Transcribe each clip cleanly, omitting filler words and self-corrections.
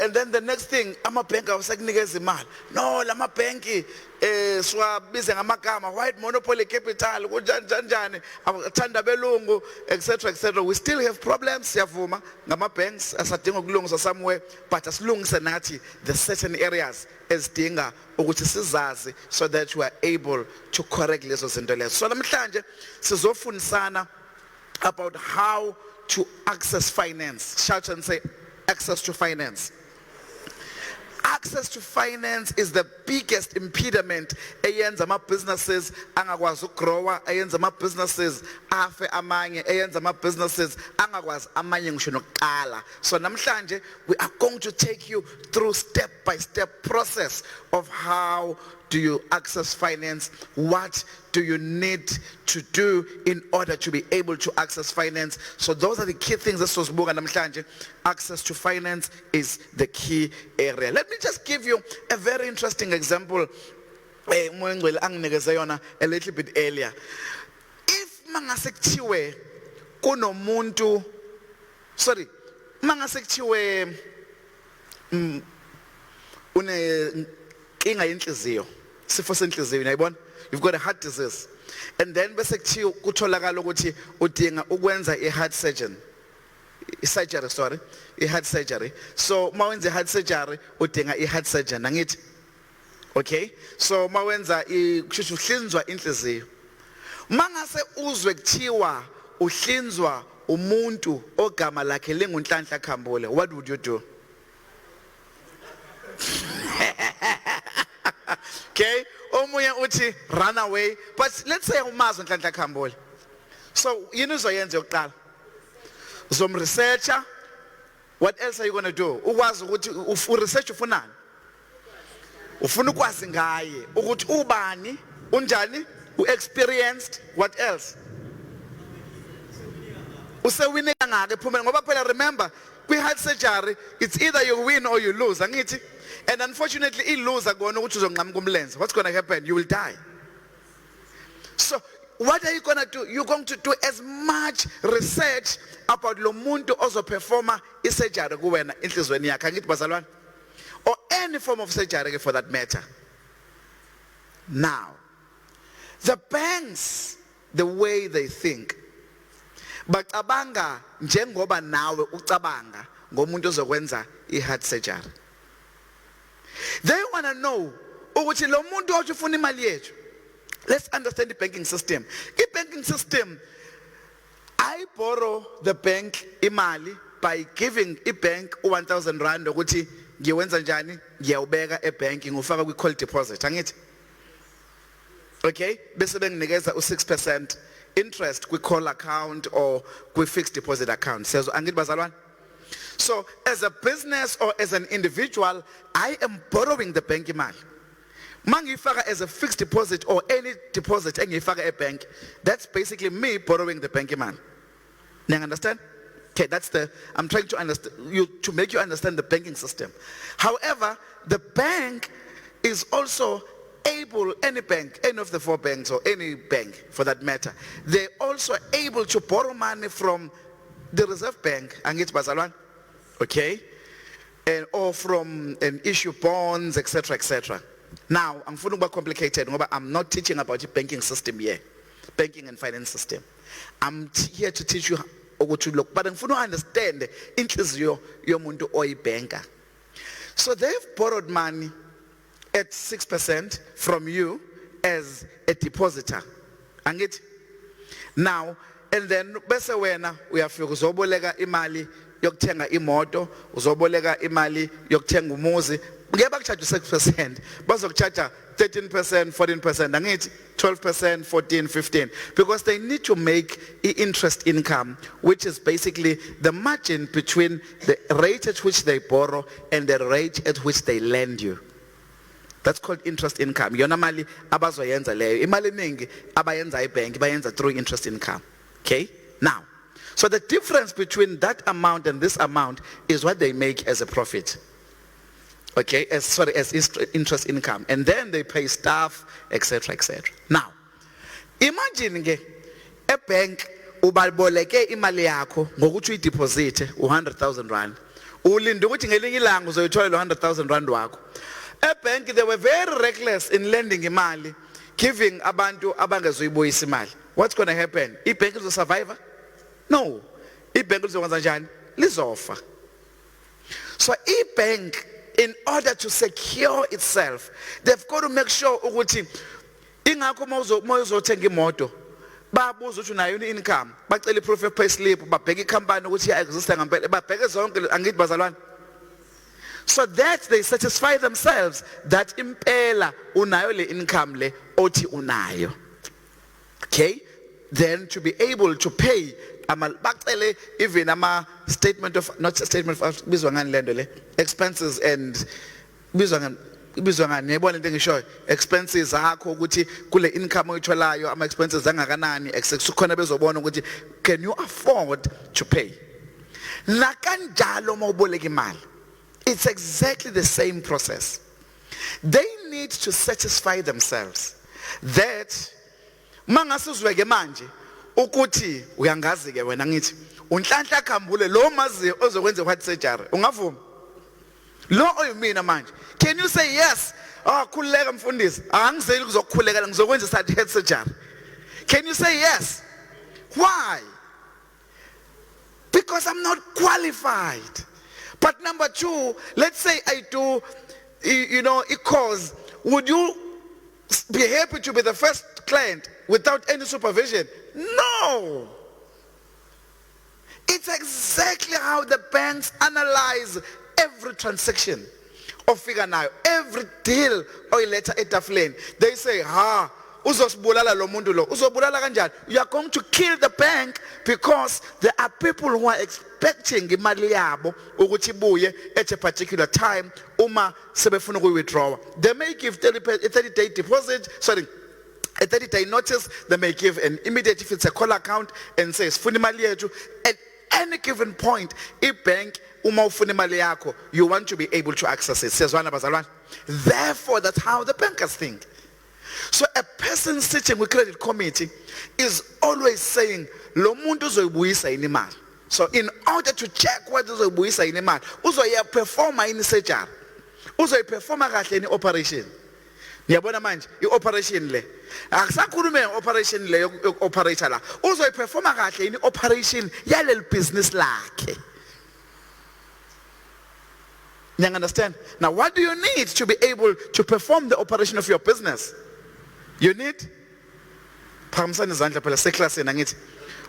And then the next thing, amabhenki awusakunikeza imali. No, lama bhenki siwabize ngamagama, white monopoly capital, kunjani, athanda belungu, etc., etc. We still have problems, siyavuma, ngama-banks, asadinga ukulungisa somewhere, but asilungise nathi the certain areas ezidinga ukuthi sizazi so that we are able to correct lezo zinto lezo. So namhlanje sizofundisana about how to access finance. Shout and say, access to finance. Access to finance is the biggest impediment eyenza ama-businesses angakwazi ukugrowa, eyenza ama-businesses afe amanye, eyenza ama-businesses angakwazi amanye ngisho nokuqala. So namhlanje we are going to take you through step-by-step process of how do you access finance, what do you need to do in order to be able to access finance. So those are the key things that sosibuka namhlanje. Access to finance is the key area. Let me just give you a very interesting example a little bit earlier. If mangasekuthiwe kunomuntu, sorry, mangasekuthiwe une inga yenhliziyo, sifo senhliziyo, uyayibona? You've got a heart disease. And then bese kutholakala ukuthi udinga ukwenza i-heart surgery. I-heart surgery. So mawenza i-heart surgery udinga i-heart surgeon, angithi? Okay? So mawenza kusho uhlinzwa inhliziyo. Mangase uzwe kuthiwa uhlinzwa umuntu ogama lakhe linguNhlanhla Khambule, what would you do? Okay, omunye uthi run away, but let's say umazi uNhlanhla Khambule. So yini uzoyenza yokuqala? Uzomresearcha. What else are you going to do? Ukwazi ukuthi uresearch ufunani? Ufuna ukwazi ngaye ukuthi ubani, unjani, u-experienced, what else? Usewine kangaka ephumela ngoba phela remember kwi-heart surgery it's either you win or you lose, angithi? And unfortunately, what's going to happen? You will die. So, what are you going to do? You're going to do as much research about lo muntu ozo performer surgery kuwena enhlizweni yakhe, angithi bazalwane? Or any form of surgery for that matter. Now, the banks, the way they think, bacabanga njengoba nawe ucabanga ngomuntu ozokwenza i-heart surgery. They want to know, ukuthi lo muntu ofuna imali yethu. Let's understand the banking system. The banking system, I borrow the bank imali by giving a bank 1,000 rand ukuthi ngiwenza njani, ngiyawubeka ebank ngufaka kwi-call deposit, angithi? Okay, bese benginikeza u6% interest kwi-call account or kwi-fixed deposit account. Says angithi bazalwane? So as a business or as an individual, I am borrowing the bank imali. Mangifaka as a fixed deposit or any deposit engifaka a bank, that's basically me borrowing the bank imali. You understand? Okay, I'm trying to understand to make you understand the banking system. However, the bank is also able, any bank, any of the four banks or any bank for that matter, they're also able to borrow money from the Reserve Bank, angithi bazalwane? Okay, and or from issue bonds, etc., etc. Now, I'm going to complicated. I'm not teaching about the banking system here, banking and finance system. I'm here to teach you how to look, but I'm going to understand inhliziyo yomuntu oyibanker. So they've borrowed money at 6% from you as a depositor. Angithi? Now, and then bese wena uyafika uzoboleka imali yokuthenga imoto, uzoboleka imali yokuthenga umuzi, ngeke bakucharge 6%, bazokucharge 13%, 14%, angithi 12%, 14, 15, because they need to make interest income, which is basically the margin between the rate at which they borrow and the rate at which they lend you. That's called interest income. Yona mali abazoyenza leyo. Imali eningi abayenza ebank bayenza through interest income. Okay? Now, so the difference between that amount and this amount is what they make as a profit. Okay, as interest income. And then they pay staff, etc., etc. Now, imagine a bank ubalboleke imali yakho ngokuthi uyideposit 100,000 rand. Ulinda ukuthi ngelinye ilanga uzoyithola lo 100,000 rand wakho. Bank, they were very reckless in lending imali, giving abantu abangezoyibuyisa imali. What's going to happen? Bank is a survivor? No. Bank is a lizofa. So bank, in order to secure itself, they've got to make sure ukuthi ingakho mawuzothenga imoto babuza ukuthi unayo income, bacela proof of pay slip, babheka ikhampani ukuthi iya-exist ngempela, babheke zonke angithi bazalwane, so that they satisfy themselves that impela unayo le income le othi unayo. Okay, then to be able to pay bacele even statement of, not a statement of bizwa ngani lendo le, expenses and bizwa ngani yabona into engishoyo, expenses zakho ukuthi kule income oyitholayo ama expenses angakanani, kukhona bezobona ukuthi can you afford to pay. Na kanjalo mawuboleka imali, it's exactly the same process. They need to satisfy themselves that mangasizweke manje ukuthi uyangazi ke wena ngithi Nhlanhla Khambule lo maziyo ozokwenza heart surgery ungavuma lo oyimina manje, can you say yes? Khuleka mfundisi, angizeli kuzokukhulekela ngizokwenza heart surgery. Can you say yes? Why? Because I'm not qualified. But number two, let's say I do, it calls, would you be happy to be the first client without any supervision? No. It's exactly how the banks analyze every transaction of figure now, every deal or letter etafuleni. They say, uzosibulala lo muntu lo, uzobulala kanjani? You are going to kill the bank because there are people who are expecting imali yabo ukuthi ibuye at a particular time uma sebefuna ukuyi-withdraw. They may give 30-day deposit, a 30-day notice. They may give an immediate, if it's a call account, and says funa imali yethu. At any given point, bank uma ufuna imali yakho, you want to be able to access it. Siyazwana bazalwane? Therefore, that's how the bankers think. So a person sitting with credit committee is always saying, lo muntu uzoyibuyisa yini imali. So in order to check whether uzoyibuyisa yini imali, uzoyiperforma yini surgery, uzoyiperforma kahle yini operation. Niyabona manje i-operation le, akusakhulume nge-operation le operator la, uzoyiperforma kahle yini operation yaleli business lakhe. You understand? Now what do you need to be able to perform the operation of your business? You need,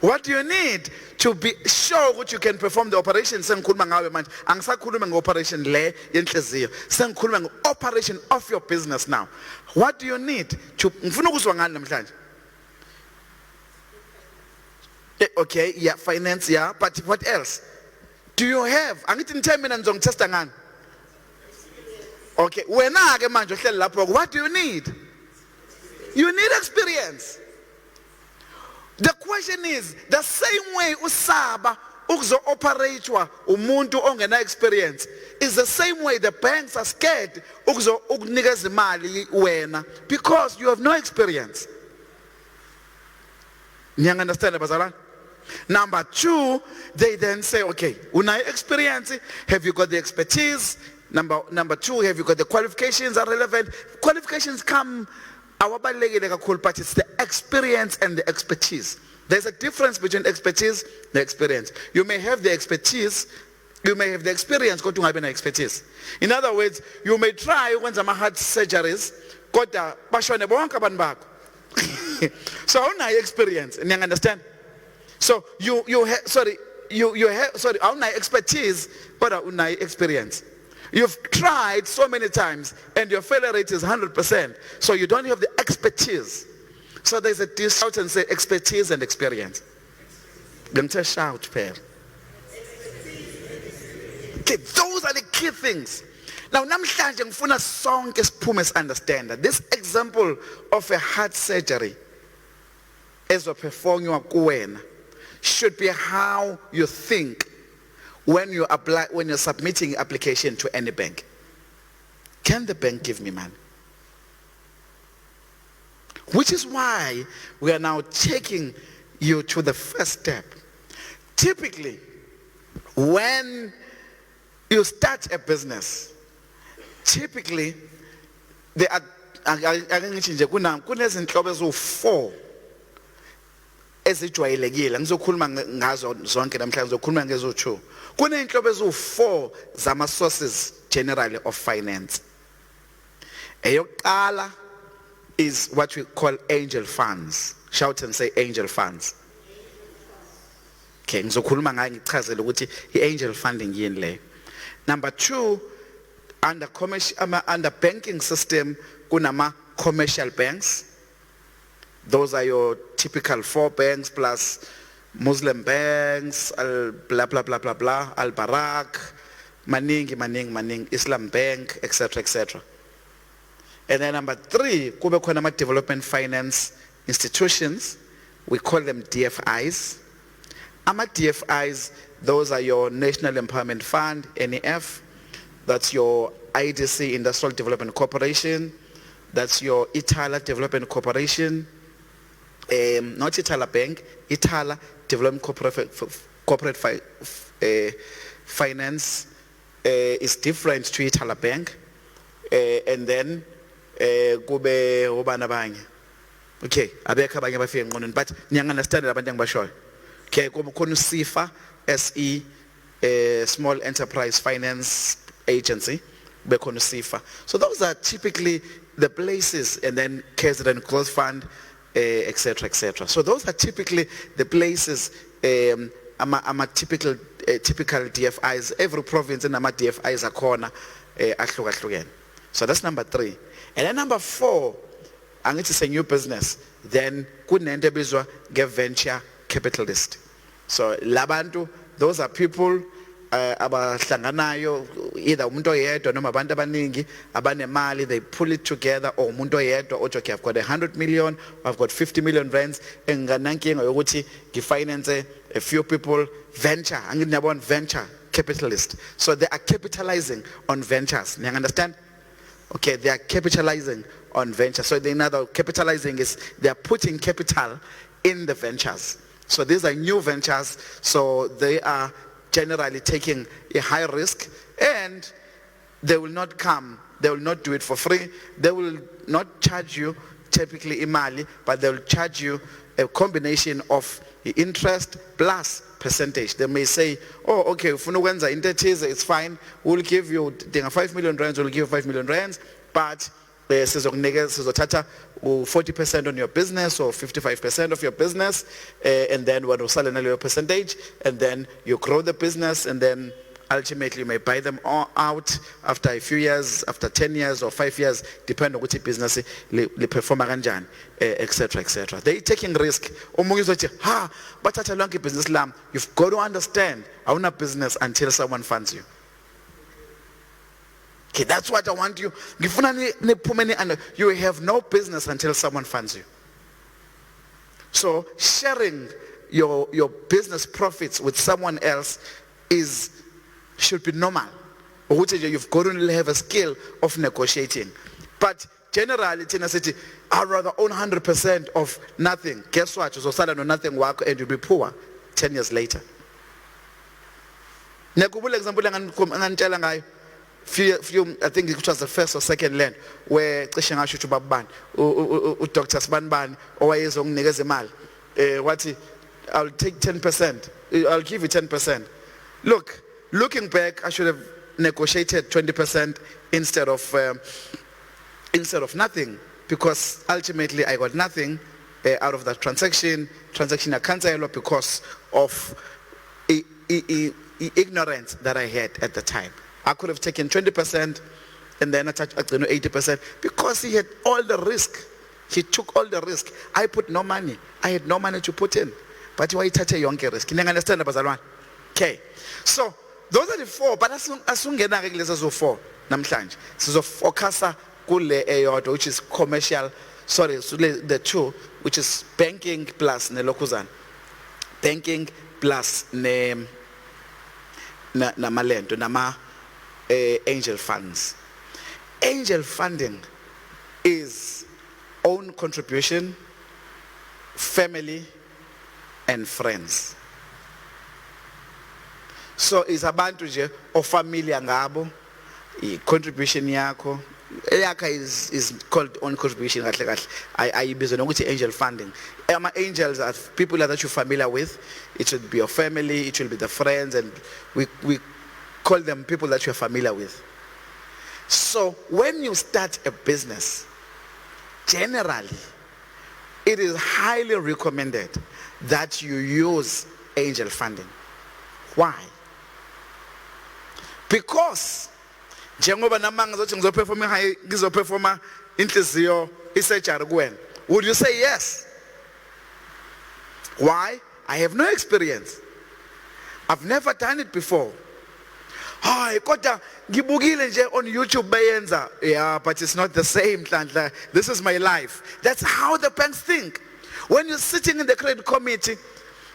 what do you need to be sure that you can perform the operation? Operation of your business now. What do you need to, okay, yeah, finance, yeah, but what else? Do you have? Okay, what do you need? You need experience. The question is, the same way usaba uzo operator umuntu ongena experience is the same way the banks are scared uzo ukunikeza imali wena because you have no experience. You understand, bazalwane? Number two, they then say, okay, unai experience, have you got the expertise? Number two, have you got the qualifications are relevant? Qualifications come, but it's the experience and the expertise. There's a difference between expertise and the experience. You may have the expertise, you may have the experience, go to have an expertise. In other words, you may try when some heart surgeries, so unai experience, and you understand? So you have expertise, but unai experience. You've tried so many times and your failure rate is 100%. So you don't have the expertise. So there's a shout and say expertise and experience. Don't shout, pair. Okay, those are the key things. Now, namhlanje ngifuna sonke siphume understand that this example of a heart surgery ezoperformwa kuwena should be how you think when you're submitting application to any bank. Can the bank give me money? Which is why we are now taking you to the first step. Typically, when you start a business, typically there are kunezinhlobo eziwu-4 ezijwayelekile. Ngizokhuluma ngazo zonke namhlanje, ngizokhuluma ngezo-2. Kuney'nhlobo eziwu-4 zama-sources generally of finance. Eyokuqala is what we call angel funds. Shout and say angel funds. Okay, ngizokhuluma ngayo ngichazele ukuthi i-angel funding yini leyo. Number 2, under banking system kunama commercial banks. Those are your typical 4 banks plus Muslim banks, blah blah blah blah blah, Al Barak, maning, Islam Bank, etc. etc. And then number 3, kube khona ama development finance institutions. We call them DFIs. Ama DFIs, those are your National Empowerment Fund, NEF. That's your IDC, Industrial Development Corporation. That's your Itala Development Corporation. Not Itala Bank, Itala Development Corporate Finance is different to Itala Bank. And then kube ubana abanye. Okay, abekho abanye abafike ngqondweni, but niyangunderstand abantu engibashoyo. Okay, kube khona SIFA, SE, Small Enterprise Finance Agency, kube khona SIFA. So those are typically the places, and then KZN Growth Fund, etc. etc. So those are typically the places, typical DFIs. Every province in ama DFIs akhona ahlukahlukene. So that's number 3. And then number 4, I'm going to say new business. Then kunento ebizwa nge-venture capitalist. So labantu, those are people abahlanganayo, either umuntu oyedwa noma abantu abaningi abanemali, they pull it together, or umuntu oyedwa othi okay, I've got 100 million, or I've got 50 million rands, enganankinga yokuthi ngifinance a few people. Venture, angiyabona venture capitalist. So they are capitalizing on ventures. You understand? Okay, they are capitalizing on ventures. So capitalizing is they are putting capital in the ventures. So these are new ventures. So they are generally taking a high risk, and they will not do it for free. They will not charge you typically imali, but they will charge you a combination of the interest plus percentage. They may say, oh, okay, it's fine, we'll give you 5 million rands, we'll give you 5 million rands, but sizothatha 40% on your business or 55% of your business, and then what will sell your percentage, and then you grow the business, and then ultimately you may buy them all out after a few years, after 10 years or 5 years, depending on which business li perform kanjani, etc. etc. They taking risk. But at a long business lam, you've got to understand, awuna business until someone funds you. Okay, that's what I want you. You have no business until someone funds you. So sharing your business profits with someone else should be normal. You've got to have a skill of negotiating. But generally, I'd rather own 100% of nothing. Guess what? You'll no nothing work and you'll be poor 10 years later. I think it was the first or second land where Dr. Sbanban I'll take 10%. I'll give you 10%. Looking back, I should have negotiated 20% instead of nothing, because ultimately I got nothing out of that transaction. I canceled because of ignorance that I had at the time. I could have taken 20% and then I took 80% because he had all the risk. He took all the risk. I put no money. I had no money to put in. But why touch a young risk? Can you understand the Okay. So those are the 4. But as soon as I 4, namhlanje sizofocus kule eyodwa, which is commercial. Sorry, the 2, which is banking plus nelokuzana. Banking plus namalento nama angel funds. Angel funding is own contribution, family, and friends. So is abantu nje ofamiliar ngabo, i-contribution yakho. Eyakha is called on contribution kahle kahle. Ayibizwa nokuthi angel funding. Angels are people that you're familiar with. It should be your family, it will be the friends, and we call them people that you're familiar with. So when you start a business, generally, it is highly recommended that you use angel funding. Why? Because njengoba namanga zothi ngizoperforma inhliziyo isurgery kuwena, would you say yes? Why? I have no experience. I've never done it before. Hi, kodwa ngibukile nje on YouTube bayenza. Yeah, but it's not the same, Nhlanhla. This is my life. That's how the banks think. When you're sitting in the credit committee,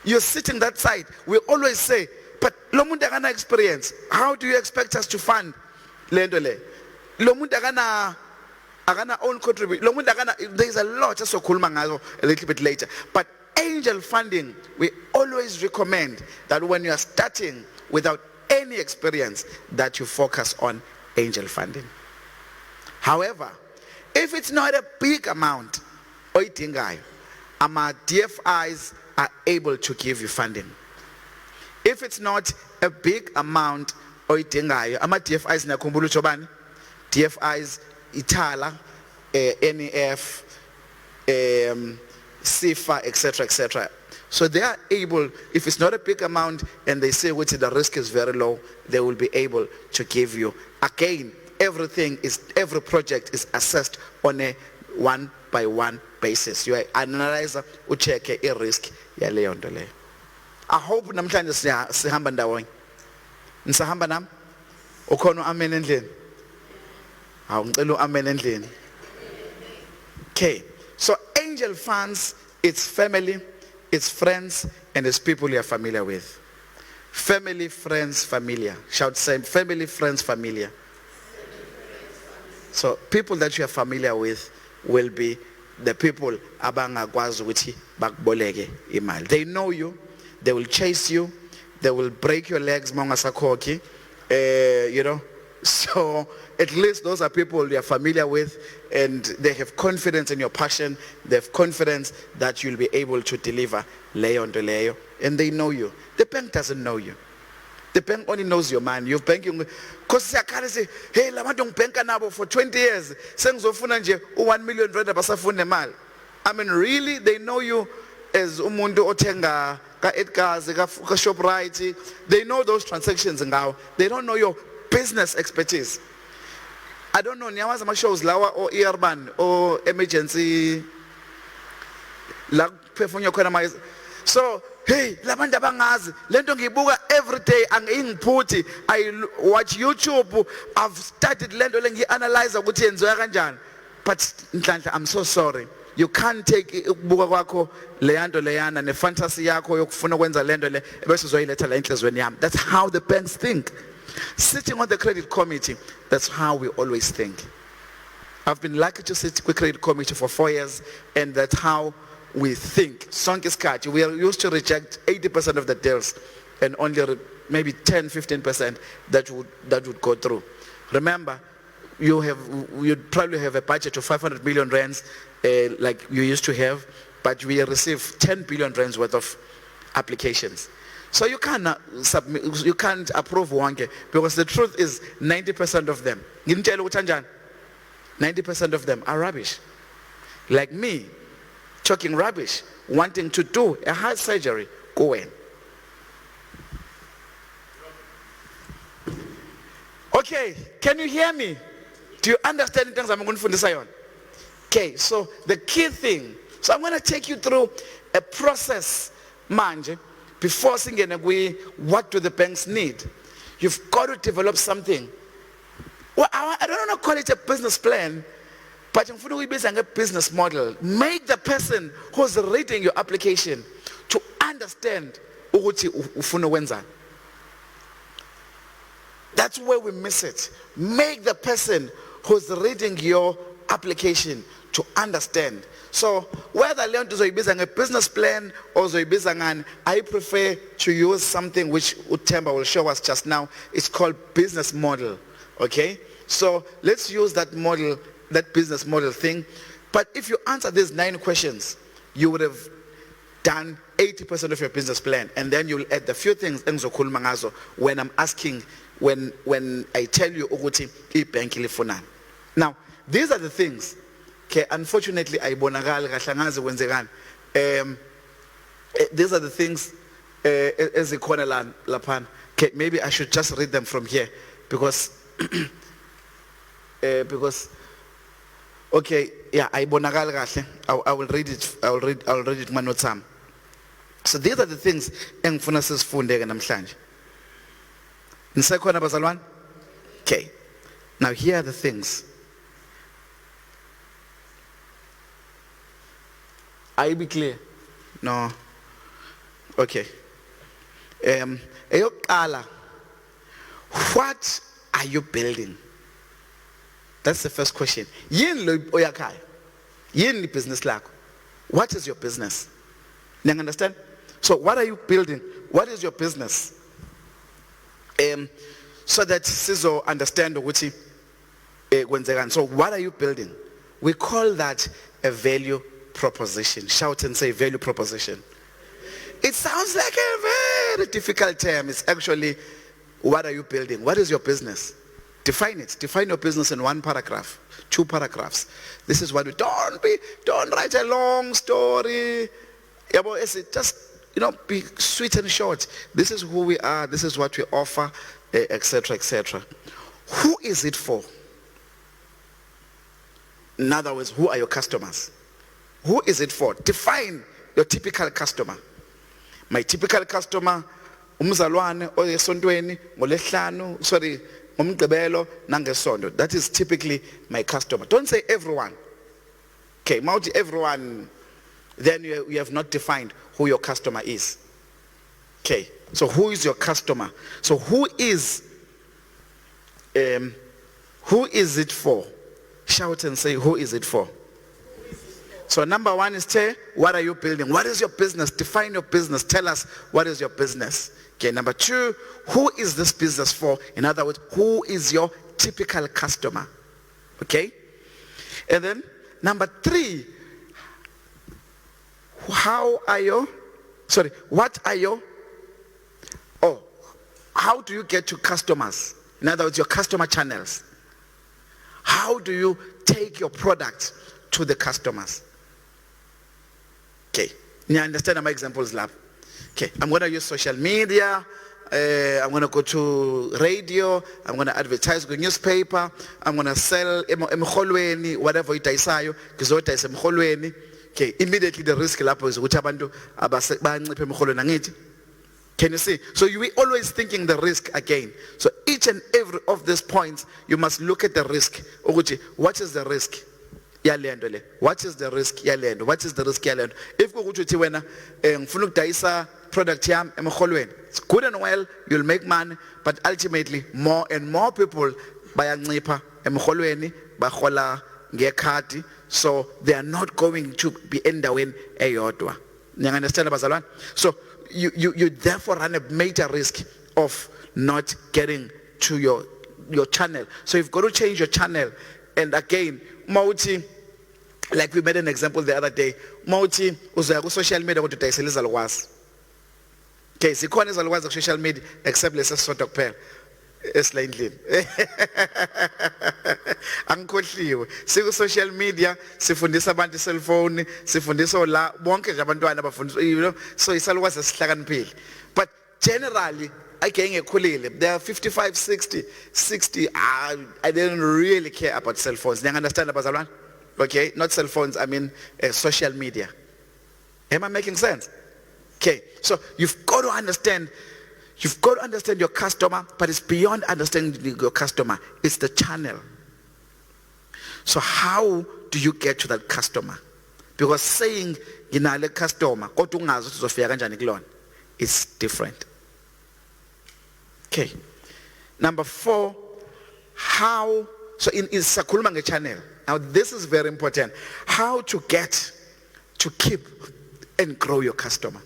you're sitting that side. We always say, but lo muntu akana experience. How do you expect us to fund lento le? Lo muntu akana own contribute. Lo muntu akana, there's a lot just sokhuluma ngazo a little bit later. But angel funding, we always recommend that when you are starting without any experience, that you focus on angel funding. However, if it's not a big amount, oyidingayo, ama DFIs are able to give you funding. If it's not a big amount, oyidingayo, ama DFIs nakhumbula ujobani? DFIs, Itala, NEF, SIFA, etc., etc. So they are able, if it's not a big amount and they say which the risk is very low, they will be able to give you. Again, every project is assessed on a one-by-one basis. You analyze, you check a risk. I hope namhlanje sihamba ndawonye. Nisahamba nam? Ukhona amen endlini? Hawu ngicela amen endlini. Okay. So angel funds, it's family, it's friends, and it's people you're familiar with. Family, friends, familiar. Shout say family, friends, familiar. So people that you are familiar with will be the people abangakwazi ukuthi bakuboleke imali. They know you, they will chase you, they will break your legs mongasakhokhi, you know. So at least those are people you are familiar with, and they have confidence in your passion. They have confidence that you'll be able to deliver layer on layer, and they know you. The bank doesn't know you. The bank only knows your man. You're banking because they say, hey, la bantu ngibanka nabo for 20 years. Sengizofuna nje u1 million rand basafuna imali. I mean, really, they know you as umuntu othenga ka Edgar's, ka Shoprite. They know those transactions ngawo. They don't know your business expertise. I don't know, niyawazi ama shows lawa or urban or emergency la perform khona manje. So hey, labantu abangazi lento ngiyibuka every day angingiphuthi. I watch YouTube, I've studied lento le ngianalyze ukuthi yenziwa kanjani. But Nhlanhla, I'm so sorry. You can't take ukubuka kwakho leyanto leyana ne fantasy yakho yokufuna ukwenza lento le bese uzoyiletha la enhlizweni yami. That's how the banks think. Sitting on the credit committee, that's how we always think. I've been lucky to sit with credit committee for 4 years, and that's how we think. We are used to reject 80% of the deals, and only maybe 10-15% that would go through. Remember, you'd probably have a budget of 500 million rands like you used to have, but we receive 10 billion rands worth of applications. So you can't approve one, because the truth is 90% of them, 90% of them are rubbish. Like me, talking rubbish, wanting to do a heart surgery, go in. Okay, can you hear me? Do you understand the things I'm going to say on? Okay, so the key thing, so I'm going to take you through a process, manje. Before singing away, what do the banks need? You've got to develop something. Well, I don't want to call it a business plan, but I'm going to a business model. Make the person who's reading your application to understand ukuthi ufuna wenza. That's where we miss it. Make the person who's reading your application to understand. So whether leyo nto uzoyibiza nge-business plan or uzoyibiza ngani, I prefer to use something which Utemba will show us just now. It's called business model. Okay, so let's use that model, that business model thing. But if you answer these 9 questions, you would have done 80% of your business plan, and then you'll add the few things engizokhuluma ngazo when I'm asking, when I tell you ukuthi ibhenki lifunani. Now these are the things. Okay, unfortunately ayibonakali kahle angazi kwenzekani. These are the things ezikhona laphana. Okay, maybe I should just read them from here because okay, yeah, ayibonakali kahle. I will read it. I'll read it my notes. So these are the things engifuna sizifunde ke namhlanje. Nisekhona bazalwane? Okay. Now here are the things. Are you be clear? No. Okay. Eyokuqala, what are you building? That's the first question. Yini lo oyakhaya? Yini business lakho? What is your business? You understand? So what are you building? What is your business? So that sizo understand ukuthi kwenzekani. So what are you building? We call that a value proposition. Shout and say value proposition. It sounds like a very difficult term. It's actually, what are you building? What is your business? Define it. Define your business in 1 paragraph, 2 paragraphs. This is what we don't write a long story. Just, be sweet and short. This is who we are. This is what we offer, etc., etc. Who is it for? In other words, who are your customers? Who is it for? Define your typical customer. My typical customer, umzalwane oyesontweni ngoLesihlanu, sorry, ngomgqibelo nangeSonto. That is typically my customer. Don't say everyone. Okay, multi everyone, then you have not defined who your customer is. Okay, so who is your customer? So who is it for? Shout and say, who is it for? So number 1 is what are you building? What is your business? Define your business. Tell us what is your business. Okay, number 2, who is this business for? In other words, who is your typical customer? Okay? And then number 3, how do you get to customers? In other words, your customer channels. How do you take your product to the customers? Okay, you understand my examples, lab? Okay, I'm going to use social media. I'm going to go to radio. I'm going to advertise with newspaper. I'm going to sell emholweni, whatever it is. Okay, immediately the risk lapho is ukuthi abantu abanciphe emholweni angithi. Can you see? So you are always thinking the risk again. So each and every of these points, you must look at the risk. What is the risk? What is the risk? What is the risk? If wena ngifuna ukudayisa product yami emholweni, it's good and well, you'll make money, but ultimately more and more people bayancipha emholweni, bahola ngekhadi, so they are not going to be endaweni eyodwa. You understand, bazalwane? So you therefore run a major risk of not getting to your channel. So you've got to change your channel. And again, mauti, like we made an example the other day, mauti uzaya ku social media kodwa udayisela izalukwazi. Okay, sikhona izalukwazi ku social media except lesesonto kuphela eslayindlini. Angikhohliwe. Siku social media sifundisa abantu cellphone, sifundisa la bonke nje abantwana abafundisa, so isalukwazi esihlakaniphile. But generally there are 55, 60, I didn't really care about cell phones. You understand, bazalwane? Okay, not cell phones, I mean social media. Am I making sense? Okay, so you've got to understand your customer, but it's beyond understanding your customer. It's the channel. So how do you get to that customer? Because saying nginale customer kodwa ungazi ukuthi uzofika kanjani kulona, it's different. Okay. Number 4, so in sakhuluma nge channel. Now this is very important. How to get to keep and grow your customer.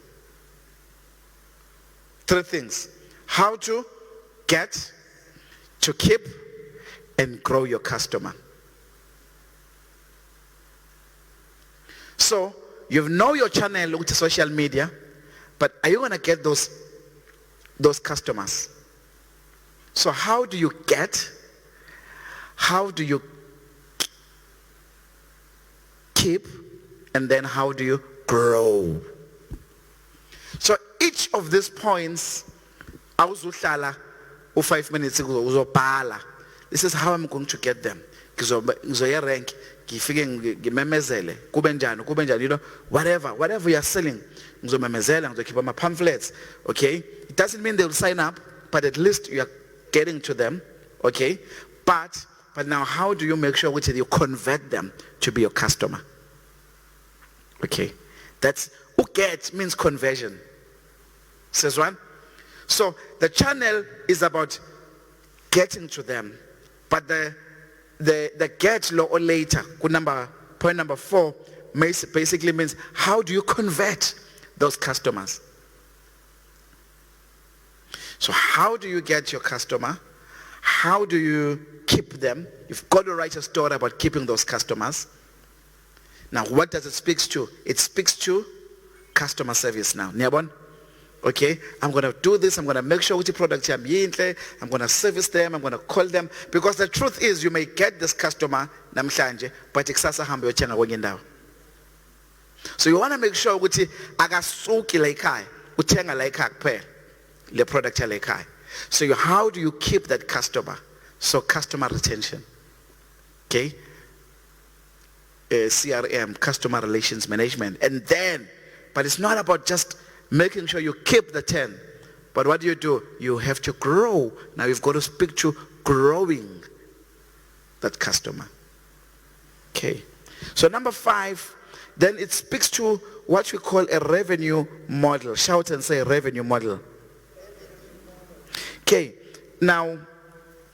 3 things. How to get, to keep, and grow your customer. So, you know your channel with social media, but are you going to get those customers? So how do you get? How do you keep? And then how do you grow? So each of these points, awuzuhlala 5 minutes uzobhala. This is how I'm going to get them. Ngizoya rank, ngifike ngimemezele, kube njani, you know, whatever you are selling, ngizomemezela, ngizokhipha ama pamphlets, okay? It doesn't mean they will sign up, but at least you are getting to them, okay? But now how do you make sure that you convert them to be your customer? Okay, that's, get means conversion. Says one. So the channel is about getting to them, but the get or later, point number 4, basically means how do you convert those customers? So how do you get your customer? How do you keep them? You've got to write a story about keeping those customers. Now, what does it speak to? It speaks to customer service now. Niyabona? Okay, I'm going to do this. I'm going to make sure with the product I'm going to service them. I'm going to call them. Because the truth is, you may get this customer namhlanje, but ikusasa hambe uyothenga kwenye indawo. So you want to make sure ukuthi akasuki la ekhaya, uthenga la ekhaya kuphela le product yala ekhaya. So how do you keep that customer? So customer retention. Okay? CRM, customer relations management. And then, but it's not about just making sure you keep the 10. But what do? You have to grow. Now you've got to speak to growing that customer. Okay. So number 5, then it speaks to what we call a revenue model. Shout and say revenue model. Okay. Now,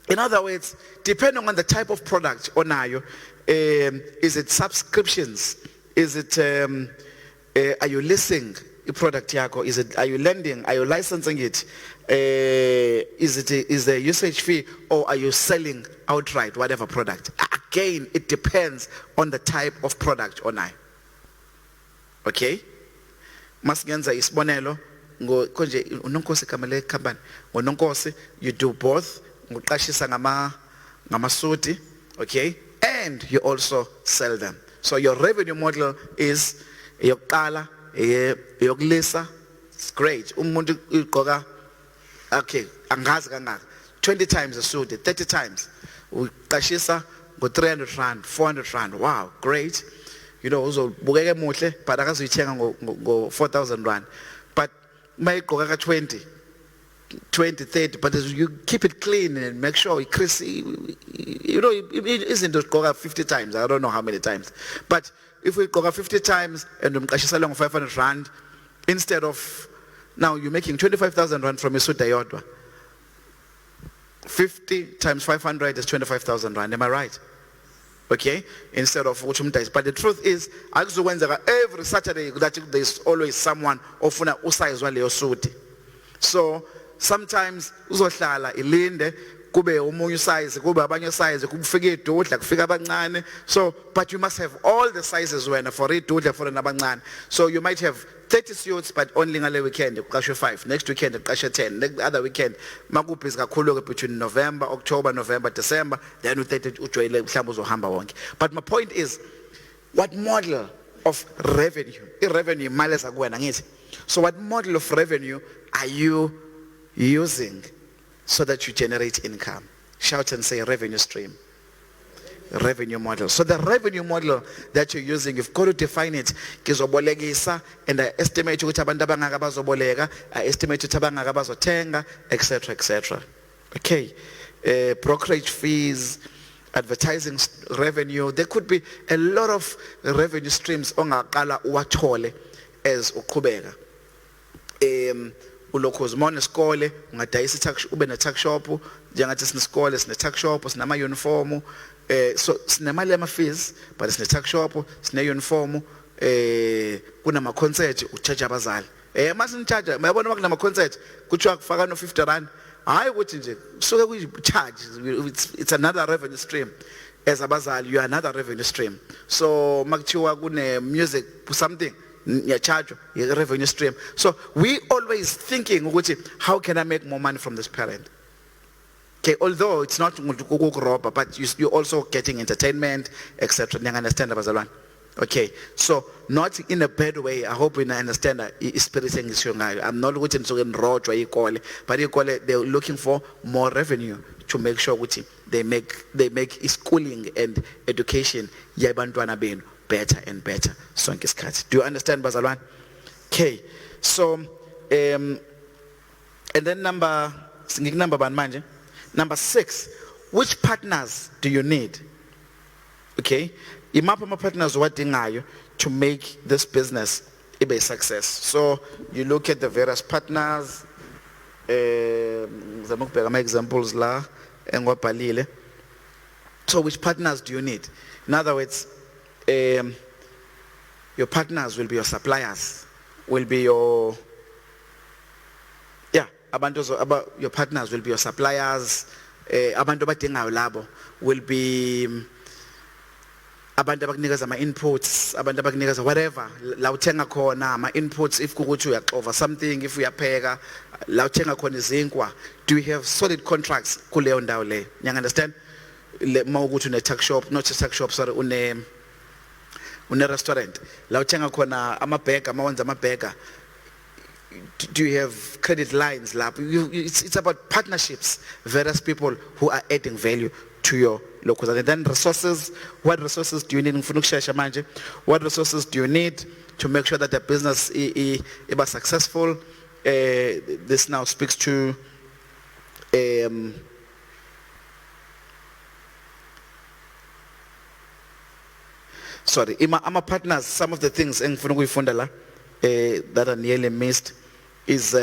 in other words, depending on the type of product onayo, is it subscriptions? Is it, are you leasing a product yako? Are you lending? Are you licensing it? Is a usage fee, or are you selling outright whatever product? Again, it depends on the type of product onayo. Okay? Masingenza isibonelo konje unonkosi kamele company. Ngononkosi you do both. Nguqashisa ngamasuti, okay? And you also sell them. So your revenue model is yokuqala, yokulisa. It's great. Umuntu uqoka, okay, angazi kangaka. 20 times a suit, 30 times. Uqashisa ngo 300 rand, 400 rand. Wow, great. You know, uzobukeke muhle, but akazuyithenga ngo 4,000 rand. But mayiqoka ka 20, 30, but as you keep it clean and make sure it crispy, you know, it isn't to go 50 times. I don't know how many times. But if we go 50 times and umqashisela 500 rand, instead of, now you're making 25,000 rand from isuta yodwa. 50 times 500 is 25,000 rand. Am I right? Okay? Instead of uchumtais. But the truth is, every Saturday there's always someone ofuna usayizwa leyo suti. So sometimes uzohlala ilinde kube umunye size kube abanye size kufika idudla kufika abancane. So but you must have all the sizes when for idudla for nabancane. So you might have 30 suits, but only ngale weekend uqashe 5, next weekend uqashe 10, next other weekend makubhizi kakhulu between November, October, November, December, then u30 ujwayele mhlawumbe uzohamba wonke. But my point is, what model of revenue, revenue imali ezakuwena ngithi. So what model of revenue are you using so that you generate income? Shout and say revenue stream. Revenue model. So the revenue model that you're using, you've got to define it. Kizobolekisa, and I estimate ukuthi abantu abangaka bazoboleka, I estimate ukuthi abangaka bazothenga, etc., etc. Okay. Brokerage fees, advertising revenue. There could be a lot of revenue streams ongaqala uwathole as uqhubeka. Ulokhu uzimona isikole ungadayisa ube ne-tuck shop, njengathi sinesikole sine-tuck shop, sinama-uniform, so sinemali yama-fees, but sine-tuck shop, sine-uniform, kunama concert ucharge abazali mase charge mayabona kunama concert kuthiwa kufaka no 50 rand hayi ukuthi nje kusuke kuyi-charge, it's another revenue stream. As abazali, you are another revenue stream. So makuthiwa kune music something charge a revenue stream. So we always thinking ukuthi, how can I make more money from this parent? Okay, although it's not robber, but you're also getting entertainment, etc. You understand abazalwane? Okay, so not in a bad way. I hope you understand that spirit is young. I'm not looking to road but they're looking for more revenue to make sure they make schooling and education better and better. Do you understand, Bazalwan? Okay, so and then number 6, which partners do you need? Okay, imapha partners wadingayo to make this business a success. So you look at the various partners. Examples la engwabhalile. So which partners do you need? In other words, your partners will be your suppliers, will be your your partners will be your suppliers. Abantu abadingayo labo will be abantu abakunikeza ama inputs, abantu abakunikeza whatever la uthenga khona ama inputs, if kukuthi uyaxova something, if uyapheka la uthenga khona izinkwa. Do you have solid contracts kuleyo ndawo le? You understand? Ma ukuthi une tuck shop, not just tuck shop, sorry, une restaurant la uthenga khona amabhega, mawenza amabhega. Do you have credit lines lab? It's about partnerships, various people who are adding value to your locals. And then resources. What resources do you need? What resources do you need to make sure that the business is successful? This now speaks to sorry, I'm a partners. Some of the things that are nearly missed is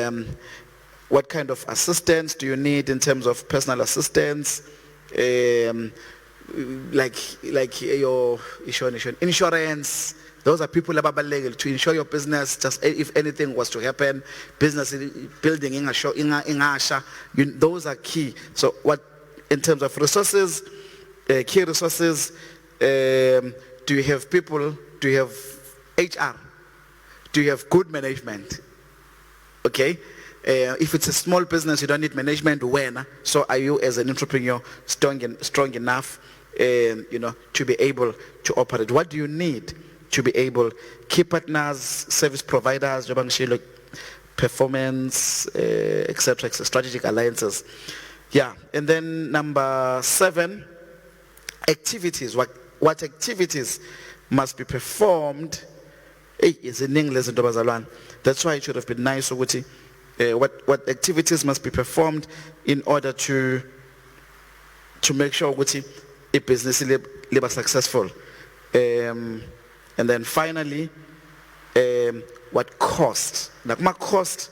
what kind of assistance do you need in terms of personal assistance, like your insurance. Those are people ababalekile to insure your business, just if anything was to happen, business building in Asha, those are key. So what in terms of resources, key resources, do you have people, do you have HR? Do you have good management? Okay. If it's a small business, you don't need management. When? So are you as an entrepreneur strong enough, to be able to operate? What do you need to be able? Key partners, service providers, performance, etc. Strategic alliances. Yeah. And then number 7, activities. What activities must be performed? It's in English. That's why it should have been nice. What activities must be performed in order to make sure a business is successful. And then finally, what cost? Now, my cost,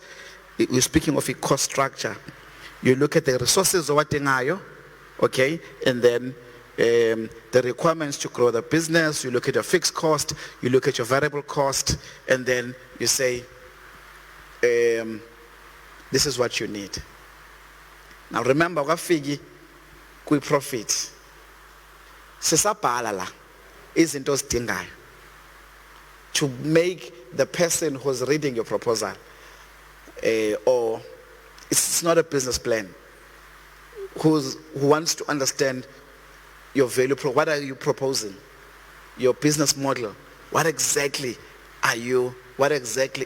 we're speaking of a cost structure. You look at the resources of what okay, and then the requirements to grow the business. You look at your fixed cost, you look at your variable cost, and then you say, this is what you need. Now remember, ukafiki kwi profit. Sisabhala la izinto ozidingayo to make the person who's reading your proposal, or it's not a business plan, who wants to understand your value. What are you proposing? Your business model. What exactly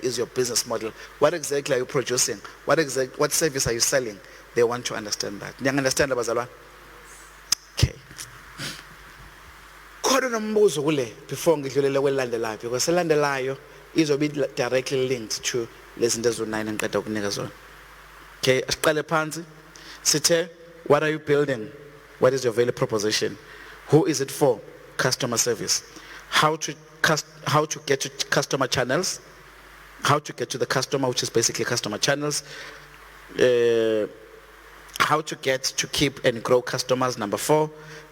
is your business model? What exactly are you producing? What service are you selling? They want to understand that. You understand, Abazalwa? Okay. Before ngidlulele kwelandelayo, because elandelayo izobe directly linked to lezinto ezo9 engiqeda ukunika zona. Okay, asiqale phansi. Sithe, what are you building? What is your value proposition? Who is it for? Customer service. How to get to customer channels, how to get to the customer, which is basically customer channels, how to get to keep and grow customers. Number 4,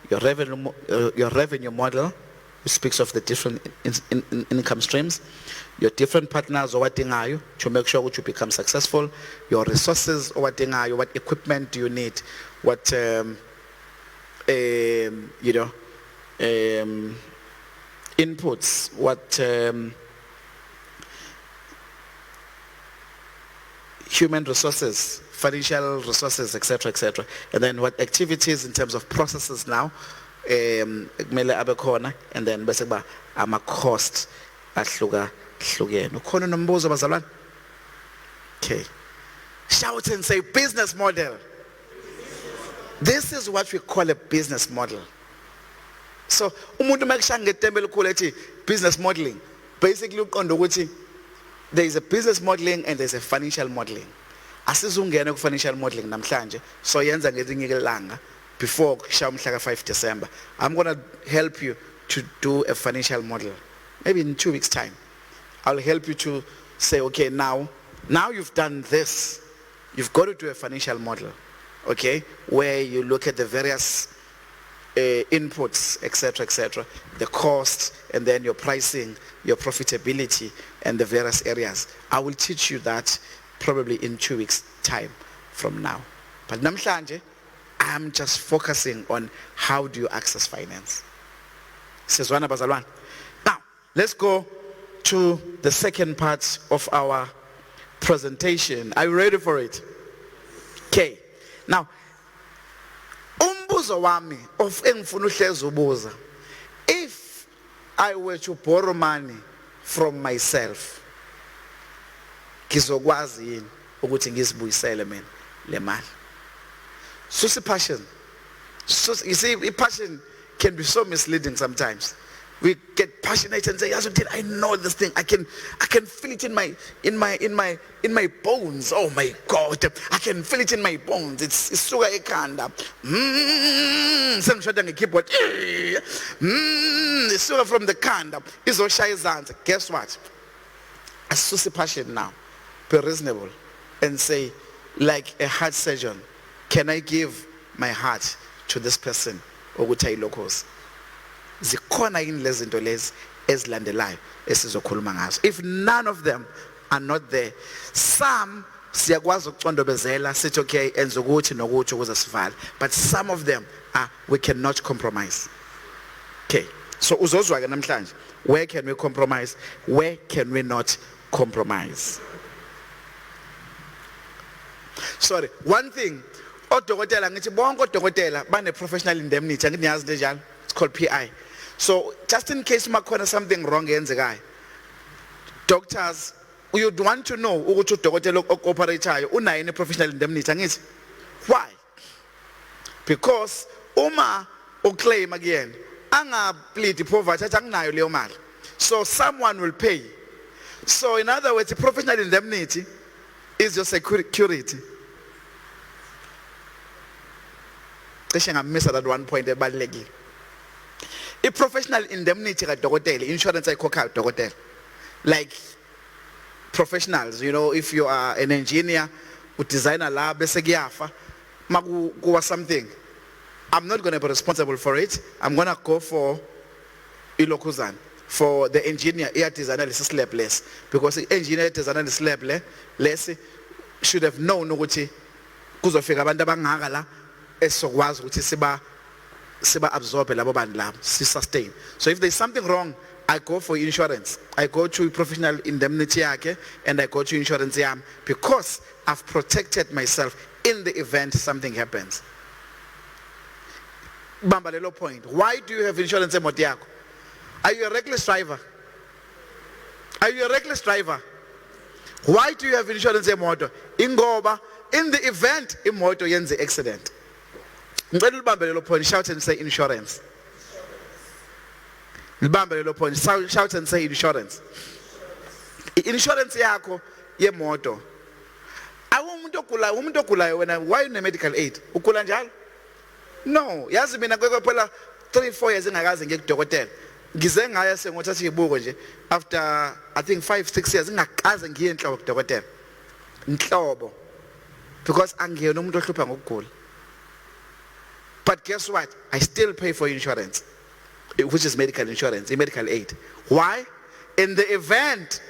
your revenue model, which speaks of the different income streams, your different partners owadingayo to make sure that you become successful, your resources owadingayo, what equipment do you need, what inputs, what human resources, financial resources, etc., and then what activities in terms of processes now kumele abe khona, and then bese kuba ama cost ahlukahlukene. Ukhona nombuzo bazalwane? Okay, shout and say business model. This is what we call a business model. So umuntu makushaya ngetembe elikhulu ethi business modeling, basically uqonda ukuthi there is a business modeling and there's a financial modeling. Asizungena ku financial modeling namhlanje, so yenza ngelinye ilanga before kushaya umhla ka 5 December. I'm going to help you to do a financial model. Maybe in 2 weeks time. I'll help you to say, okay, now you've done this. You've got to do a financial model. Okay? Where you look at the various inputs, etc., the cost, and then your pricing, your profitability, and the various areas. I will teach you that probably in 2 weeks time from now. But namhlanje, I'm just focusing on how do you access finance. Sizwana bazalwane. Now, let's go to the second part of our presentation. Are you ready for it? Okay. Now, umbuzo wami of engifuna uhlezi ubuza. If I were to borrow money from myself, ngizokwazi yini ukuthi ngizibuyisele mina le mali? So passion. So you see, passion can be so misleading sometimes. We get passionate and say, yes, I know this thing. I can feel it in my bones. Oh my God, I can feel it in my bones. It's sugar ekanda. Some keep what? It's sugar from the kanda. It's oshayzanza. Guess what? Associate passion now. Be reasonable and say, like a heart surgeon, can I give my heart to this person? Ukuthi locals. Zikhona yini lezinto lezi ezilandelayo esizokhuluma ngazo. If none of them are not there, some siyakwazi ukucondobezela sithi okay enza ukuthi nokuthi ukuze sivale, but some of them we cannot compromise. Okay, so uzozwa ke namhlanje, where can we compromise, where can we not compromise? Sorry, one thing, odokotela ngithi bonke odokotela bane professional indemnity, angithi niyazi into njalo, it's called PI. So just in case makhona something wrong yenzekayo, doctors, you'd want to know ukuthi udokotela operator unayo ne professional indemnity, angithi? Why? Because uma uclaim again anga plead poverty athi anginayo leyo mali, so someone will pay. So in other words, professional indemnity is your security. I missed that one point about leggy. A professional indemnity at dokotela, insurance I cook out dokotela. Like professionals, you know, if you are an engineer with designer lab, magu something, I'm not going to be responsible for it. I'm going to go for ilokuzan. For the engineer, air designer is less because the engineer designer is less should have known ukuthi kuzofika abantu abangaka esokwazi ukuthi siba absorb labo bantu labo, si sustain. So if there's something wrong, I go for insurance. I go to professional indemnity yake and I go to insurance yam because I've protected myself in the event something happens. Bamba lelo point. Why do you have insurance emoto yakho? Are you a reckless driver? Are you a reckless driver? Why do you have insurance emoto? Ingoba in the event imoto yenze accident. Ngicela ubambe lelo point, shout and say insurance. Ubambe lelo point, shout and say insurance. Insurance yakho yemoto. Umuntu ogulayo wena, why une medical aid? Ukula njalo? No, yazi mina phela 3-4 years engakaze ngiye kudokotela. Ngize ngaya sengothatha ibuko nje after I think 5-6 years ngakaze ngiye enhloko kudokotela. Inhlobo. Because angiyena umuntu ohlupha ngokugula. But guess what? I still pay for insurance. which is medical insurance, medical aid. Why? In the event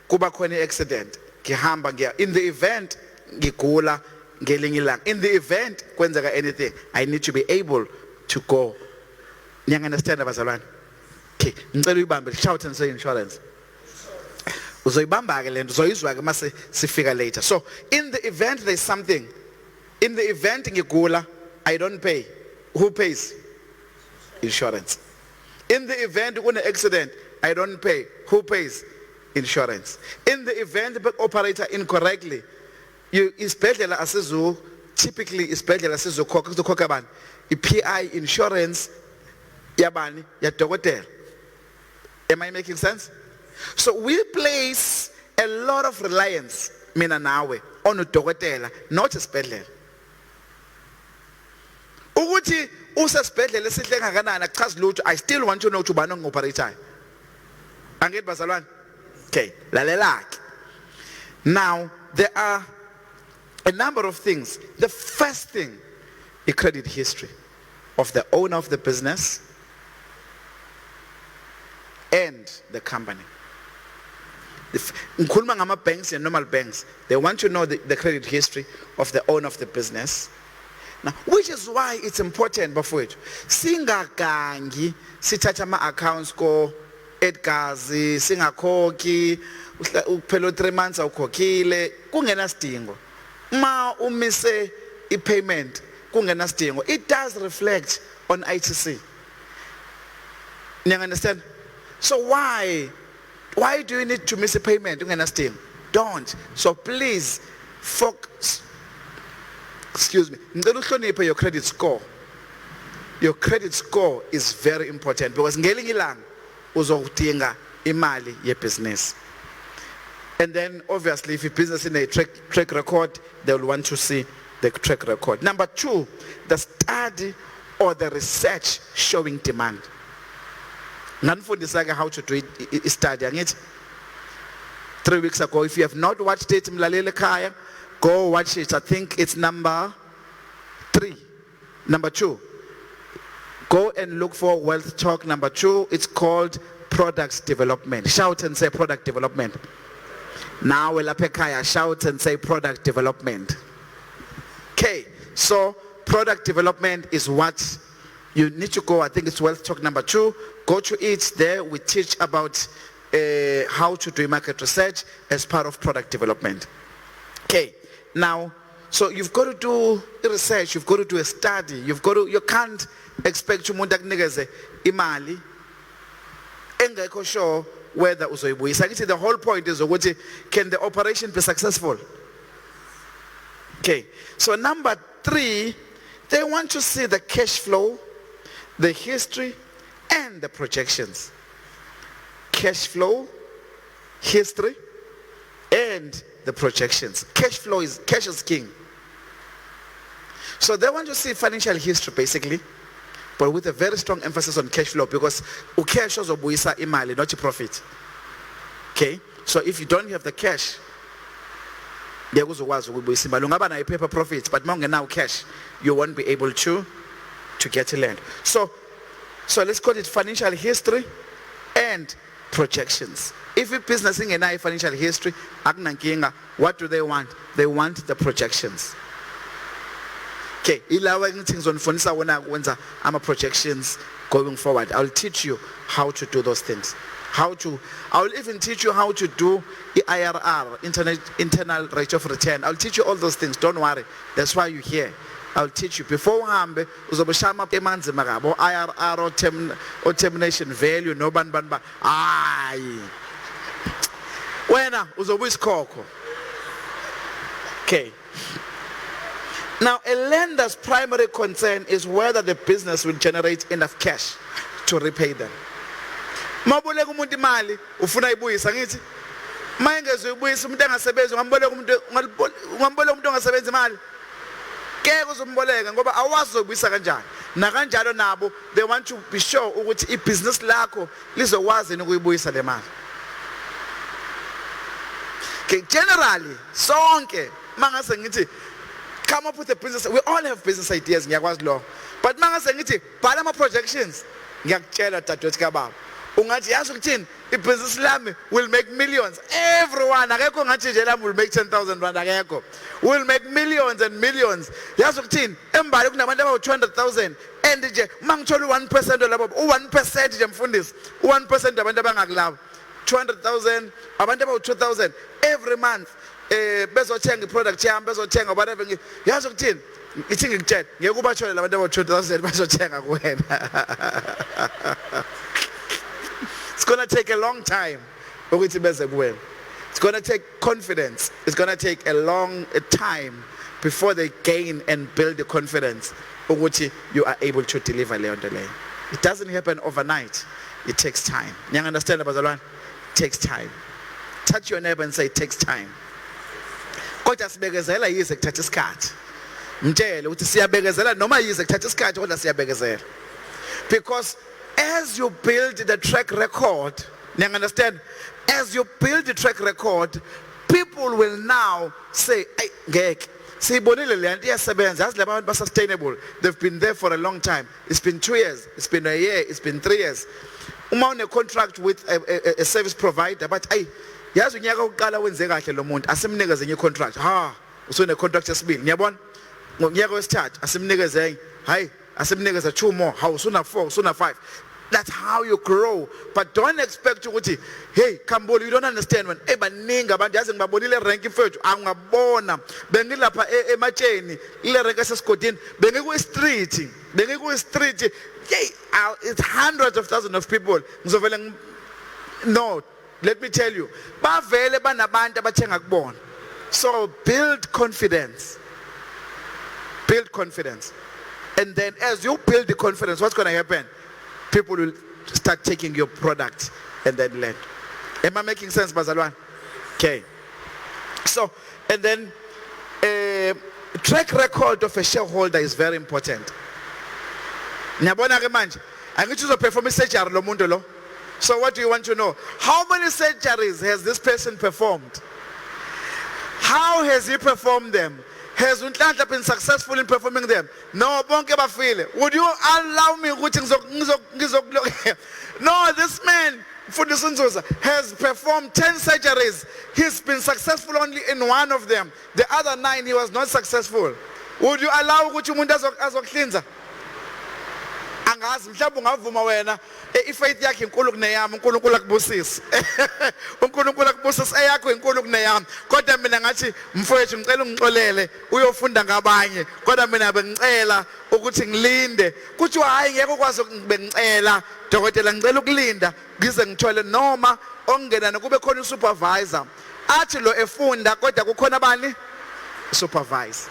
kuba khona accident, ngihamba ngiya, in the event ngigula ngelinye ilanga, in the event kwenzeka anything, I need to be able to go. Niyang understand abazalwane? Okay, ngicela uyibambe, shout and say insurance. Uzoyibamba ke lento, uzoyizwa ke mase sifika later. So in the event there's something, in the event ngigula, I don't pay. Who pays? Insurance. In the event kune accident, I don't pay. Who pays? Insurance. In the event the operator incorrectly, you isibhedlela asizu, typically isibhedlela asizokhokha kuzokhokha bani? I-PI insurance yabani? Yadokotela. Am I making sense? So we place a lot of reliance, mina nawe, on udokotela, not isibhedlela. Ukuthi usesibhedlela esihle kangakanani akuchazi lutho, I still want to know to bani ngoperator. Angithi bazalwane? Okay, lalelaki. Now there are a number of things. The first thing, a credit history of the owner of the business and the company. Ngikhuluma ngama banks and normal banks, they want to know the credit history of the owner of the business. Now, which is why it's important bafowethu singagangi sithatha ama accounts ko edgazi singakhokhi uphela 3 months awukhokhile kungena sidingo. Ma umise i-payment kungena sidingo, it does reflect on ITC. You understand? So why do you need to miss a payment kungena sidingo? Don't. So please focus. Excuse me. Ngicela uhloniphe your credit score. Your credit score is very important because ngelinye ilanga uzodinga imali ye business. And then obviously if your business in a track record, they will want to see the track record. Number 2, the study or the research showing demand. Nanifundisa how to do it, study. Angithi 3 weeks ago, if you have not watched it, mlalele ekhaya, go watch it. I think it's number 3. Number 2, go and look for Wealth Talk number 2. It's called Product Development. Shout and say Product Development. Now welapekaya, shout and say Product Development. Okay, so Product Development is what you need to go. I think it's Wealth Talk number 2. Go to it. There we teach about how to do market research as part of product development. Okay, now, so you've got to do research, you've got to do a study, you can't expect umuntu akunikeze imali engekho sure whether uzoyibuyisa. Actually, the whole point is ukuthi, can the operation be successful? Okay, so number 3, they want to see the cash flow, the history, and the projections. Cash flow, history, and the projections. Cash is king. So they want to see financial history basically, but with a very strong emphasis on cash flow because cash uzobuyisa imali, not your profit. Okay, so if you don't have the cash, ungaba na paper profit, but now cash, you won't be able to get land. So let's call it financial history and projections. If a business in a financial history, what do they want? They want the projections. Okay, I'm projections going forward. I'll teach you how to do those things. I'll even teach you how to do the IRR, internal rate of return. I'll teach you all those things. Don't worry. That's why you're here. I'll teach you. Before uhambe uzobushama emanzi makabo IRR or termination value no banba. Ayi. Wena uzobuyisikoko. Okay. Now, a lender's primary concern is whether the business will generate enough cash to repay them. Maboleka umuntu imali ufuna ibuyisa ngithi mayengeze ubuyisa umuntu engasebenzi ungamboleka umuntu ongasebenzi imali ke uzomboleka ngoba awazi uzobuyisa kanjani na kanjalo nabo they want to be sure ukuthi ibusiness lakho lizokwazi ukuyibuyisa le mali. Okay, generally sonke mangase ngithi come up with a business, we all have business ideas ngiyakwazi lo, but mangase ngithi bhala ama projections ngiyakutshela dadewethu kababa ungathi yazi ukuthini ibhizinisi lami will make millions. Everyone akekho ngathi nje lami will make 10,000 rand, akekho. Will make millions and millions. Yazi ukuthini embali kunabantu abawu 200,000 and nje mangithola 1% labo 1% nje mfundisi 1% abantu abangakulabo 200,000 abantu abawu 2,000 every month bezothenga iproduct yami bezothenga whatever. Yazi ukuthini ithi ngikutshela ngeke ubathole labantu abawu 2,000 bazothenga kuwena. It's going to take a long time. It's going to take confidence. It's going to take a long time before they gain and build the confidence you are able to deliver. It doesn't happen overnight. It takes time. You understand, Abazalwan? It takes time. Touch your neighbor and say, it takes time. Kodwa sibegezela yize kuthatha isikhathi. Mtshele uthi siyabegezela noma yize kuthatha isikhathi kodwa siyabegezela. Because as you build the track record, you understand? As you build the track record, people will now say, "Hey, sustainable. They've been there for a long time. It's been 2 years. It's been a year. It's been 3 years. I'm on a contract with a service provider, but hey, yazi unyaka uqala wenze kahle lo muntu asimnikeze enye contract. Ha, usone contract yesibili. Ngiyabona? Ngonyaka wesithathu asimnikeze enye. Hayi, asimnikeze 2 more. How usona 4, usona 5. That's how you grow. But don't expect to say, hey, Khambule, you don't understand when baningi abantu yazi ngibabonile rank mfethu angabona bengilapha emacheni ile rank esesigodini bengiku street hey, it's hundreds of thousands of people ngizovela no, let me tell you bavele banabantu abathenga kubona. So build confidence, and then as you build the confidence, what's going to happen? People will start taking your product and then learn. Am I making sense, Bazalwan? Okay. So, and then track record of a shareholder is very important. Nyabona ke manje, angithi uzoperform surgery lo muntu lo. So what do you want to know? How many surgeries has this person performed? How has he performed them? Has Nhlanhla been successful in performing them? No, bonke bafile. Would you allow me ukuthi No, this man has performed 10 surgeries. He's been successful only in one of them. The other 9 he was not successful. Would you allow ukuthi umuntu azoklinza? Angazi mhlawumbe ungavuma wena ifaith yakhe inkulu kuneyami uNkulunkulu akubusise. uNkulunkulu akubusise eyakho inkulu kuneyami. Kodwa mina ngathi mfowethu ngicela ungixolele uyofunda ngabanye. Kodwa mina bengicela ukuthi ngilinde. Kuthi hayi ngeke ukwazi ukubengicela dokotela ngicela ukulinda ngize ngithole noma ongena nokube khona usupervisor. Athi lo efunda kodwa kukhona abani supervise.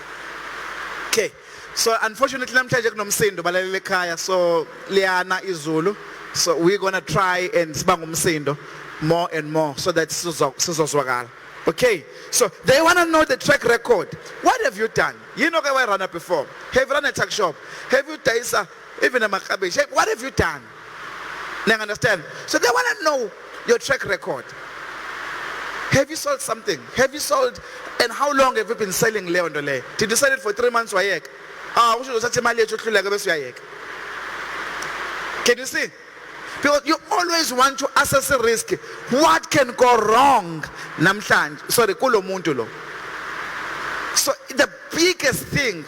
Okay. So unfortunately namhlanje kunomsindo balalele ekhaya so liyana izulu, so we're going to try and sibanga umsindo more and more so that sizozwakala. Okay, so they want to know the track record. What have you done? You know I ran up before. Have you run a tuck shop? Have you done even a macabbage? What have you done? Now understand? So they want to know your track record. Have you sold something? Have you sold, and how long have you been selling Leon Dole? Did you sell it for 3 months or a year? Can you see? Because you always want to assess a risk. What can go wrong? Sorry, so the biggest thing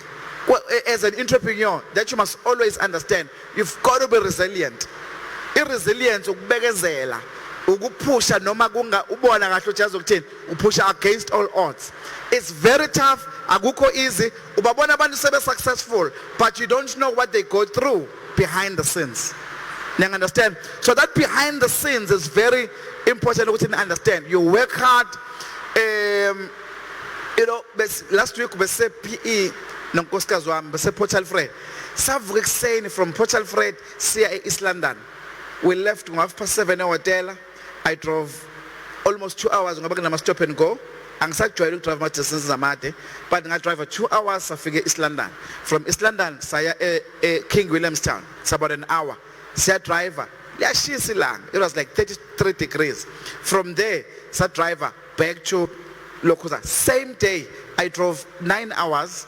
as an entrepreneur that you must always understand, you've got to be resilient. Irresilience ukubegezela, ukupusha noma kunga ubona kahle ujazi ukuthini, upusha against all odds. It's very tough, akukho easy. Ubabona abantu sebe successful, but you don't know what they go through behind the scenes. You understand? So that behind the scenes is very important to understand. You work hard. You know, last week we said PE nonkosikazi wami bese Port Alfred. Savuka ekuseni from Port Alfred siya East London. We left ngo7:30 hotel. I drove almost 2 hours ngoba kunama stop and go. Angisajwayele ukudrive ama distances amade, but ngadrive 2 hours safike East London. From East London saya King Williamstown. It's about an hour. Siya driver liyashisa ilanga. It was like 33 degrees. From there sa driver back to Lokuza. Same day I drove 9 hours.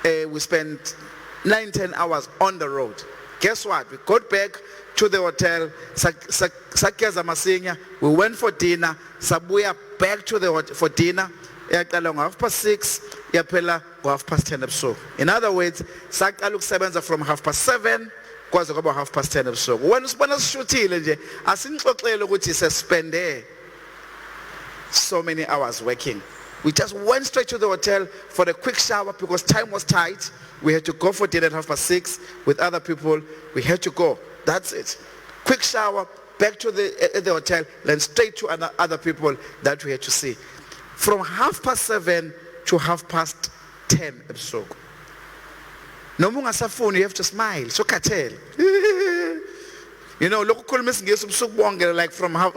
We spent 9-10 hours on the road. Guess what? We got back to the hotel. Sakeza Masinya. We went for dinner. Sabuya back to the hotel for dinner. Yaqala ngo6:30. Yaphela ngo10:30 ebusuku. In other words, saqala ukusebenza from 7:30 kwaze kwaba 10:30 ebusuku. When usibona sishuthile nje, asinixoxele ukuthi sespende so many hours working. We just went straight to the hotel for a quick shower because time was tight. We had to go for dinner at 6:30 with other people. We had to go. That's it. Quick shower, back to the hotel, then straight to other people that we had to see. From 7:30 to 10:30 ebusuku. Noma ungasafuni, you have to smile. So kathele. You know, lokhu khuluma isingisi ubusuku bonke like from half.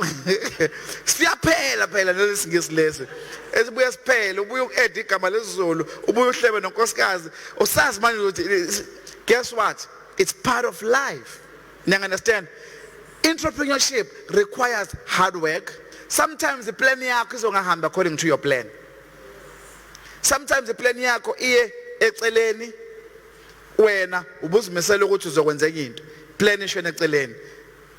Siyaphela phela lesingisi lesi. Esibuya siphela, ubuya uku-add igama lesizulu, ubuya uhlebe nonkosikazi. Usazi manje ukuthi guess what? It's part of life. You understand? Entrepreneurship requires hard work. Sometimes the plan yakho izongahamba according to your plan. Sometimes the plan yakho iye eceleni wena ubuzimisela ukuthi uzokwenzeka into. Plan ishona eceleni.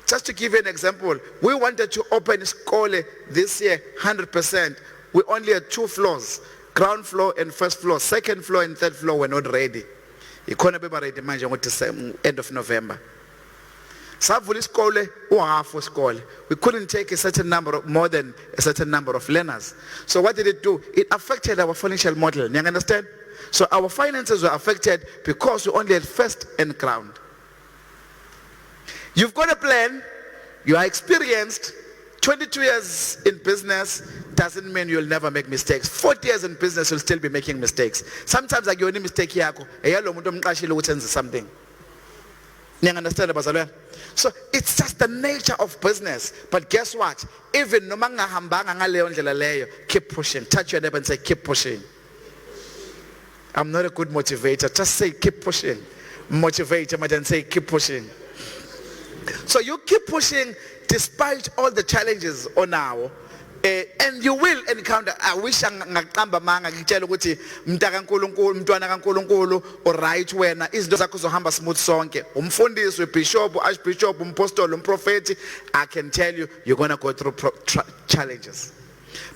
Just to give you an example, we wanted to open isikole this year 100%. We only had 2 floors, ground floor and first floor. Second floor and third floor were not ready. Ikhona beba ready manje ngo end of November. Savula isikole half isikole. We couldn't take more than a certain number of learners. So what did it do? It affected our financial model. You understand? So our finances were affected because we only had first and ground. You've got a plan, you are experienced, 22 years in business doesn't mean you'll never make mistakes. 40 years in business, you'll still be making mistakes. Sometimes I give any mistake yakho, something. You understand, bazalwane? So it's just the nature of business. But guess what? Even no manga hambanga ngaleyo ndlela leyo, keep pushing. Touch your neighbor and say, keep pushing. I'm not a good motivator. Just say, keep pushing. Motivate him and say, keep pushing. So you keep pushing despite all the challenges on now, and you will encounter. I wish ngaqamba manga ngitshela ukuthi mntaka kaNkulunkulu mntwana kaNkulunkulu oright wena izinto zakho zohamba smooth sonke umfundisi ubishop archbishop umpostoli umprofeti. I can tell you you're going to go through challenges,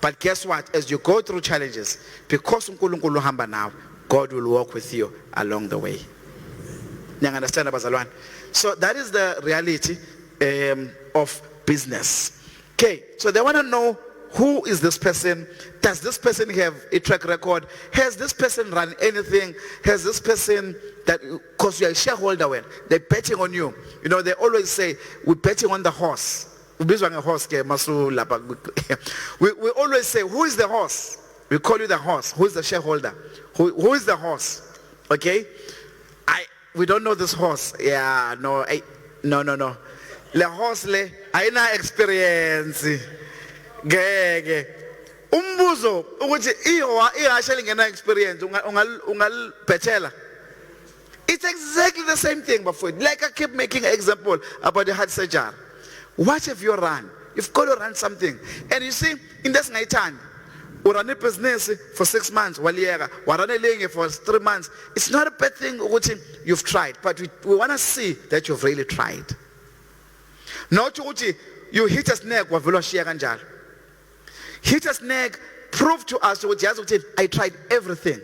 but guess what? As you go through challenges, because uNkulunkulu hamba now, God will walk with you along the way. You understand, bazalwane? So that is the reality of business. Okay, so they want to know, who is this person? Does this person have a track record? Has this person run anything? Has this person that, because you're a shareholder, when they're betting on you. You know, they always say, we're betting on the horse. We always say, who is the horse? We call you the horse. Who is the shareholder? Who is the horse? Okay? We don't know this horse. Yeah, no. Le horse le ayina experience. Gege. Umbuzo ukuthi ihashe lingena experience ungalibhethela. It's exactly the same thing, bafowethu. Like I keep making an example about the heart surgery. What have you run? You've got to run something. And you see, in this ngayithanda. We run a business for 6 months, we run a ling for 3 months. It's not a bad thing you've tried, but we want to see that you've really tried. Not you hit a snake, hit a snake, prove to us I tried everything.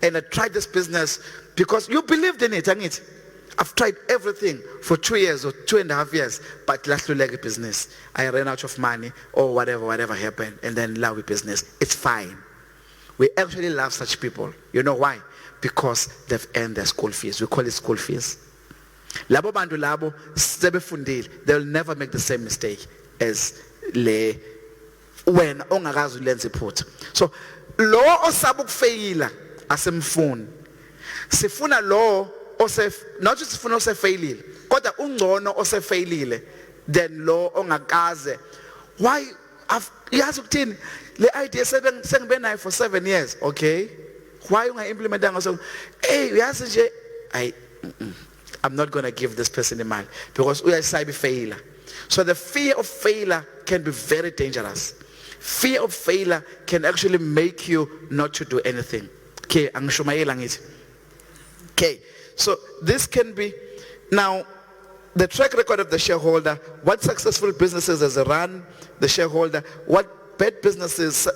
And I tried this business because you believed in it, and I've tried everything for 2 years or 2.5 years, but last leg business, I ran out of money or whatever happened, and then love business. It's fine. We actually love such people. You know why? Because they've earned their school fees. We call it school fees. Labo bantu labo sebefundile. They'll never make the same mistake as when ongakazi ulenze iphutha. So lo osaba ukufeyila asemfuni. Sifuna lo not just sifuna osefeyilile, kodwa ungcono osefeyilile then lo ongakaze. Why yazi ukuthini le idea sengibe nayo for 7 years. Okay, why unga implementanga? So hey, yazi nje I'm not going to give this person the money because we are cyber failure. So the fear of failure can be very dangerous. Fear of failure can actually make you not to do anything. Okay, angishumayela ngithi. Okay, so this can be, now the track record of the shareholder, what successful businesses has run the shareholder, what bad businesses,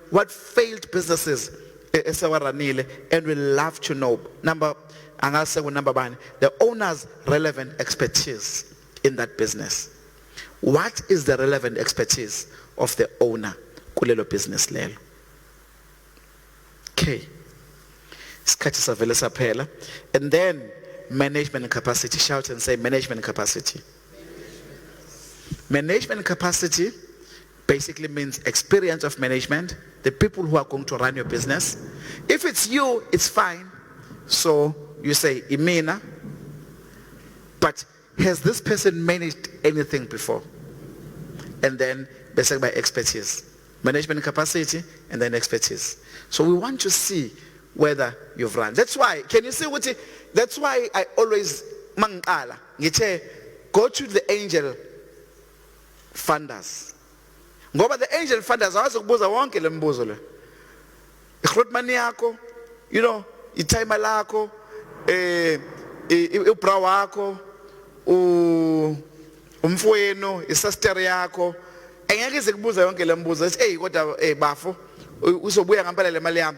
what failed businesses, and we love to know number the owner's relevant expertise in that business. What is the relevant expertise of the owner kulelo business lelo? Okay. And then management capacity. Shout and say management capacity. Management capacity basically means experience of management, the people who are going to run your business. If it's you, it's fine. So you say, Imina, but has this person managed anything before? And then basically by expertise. Management capacity and then expertise. So we want to see whether you've run. That's why, can you see what that's why I always mangala. Go to the angel funders. Ngoba the angel funders awazokubuza wonke lembuzo le. Igrotmani yakho, itime lakho, ubra wakho, umfowenu, isister yakho. Engeke izikubuza yonke lembuzo. Hey kodwa bafo, uzobuya ngempela le mali yami.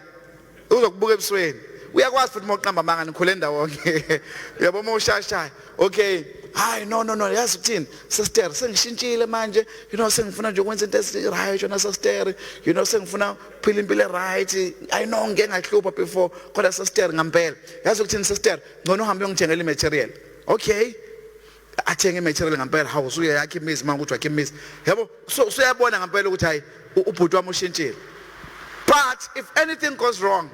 Uzokubuka ebusweni. Uyakwazi futhi moqamba manga nikhule ndawonke. Uyabona ushashaya. Okay. Hayi no yazi ukuthini sister sengishintshile manje sengifuna nje ukwenza into right yona sister sengifuna phila impilo right I know ngeke ngahlupha before kodwa sister ngempela yazi ukuthini sister ngcono uhambe ungithengele imaterial. Okay, athenge imaterial ngempela hawu usuye yakhe imizi manje ukuthi wakhe imizi yabo so uyabona ngempela ukuthi hayi ubhuti wami ushintshile. But if anything goes wrong,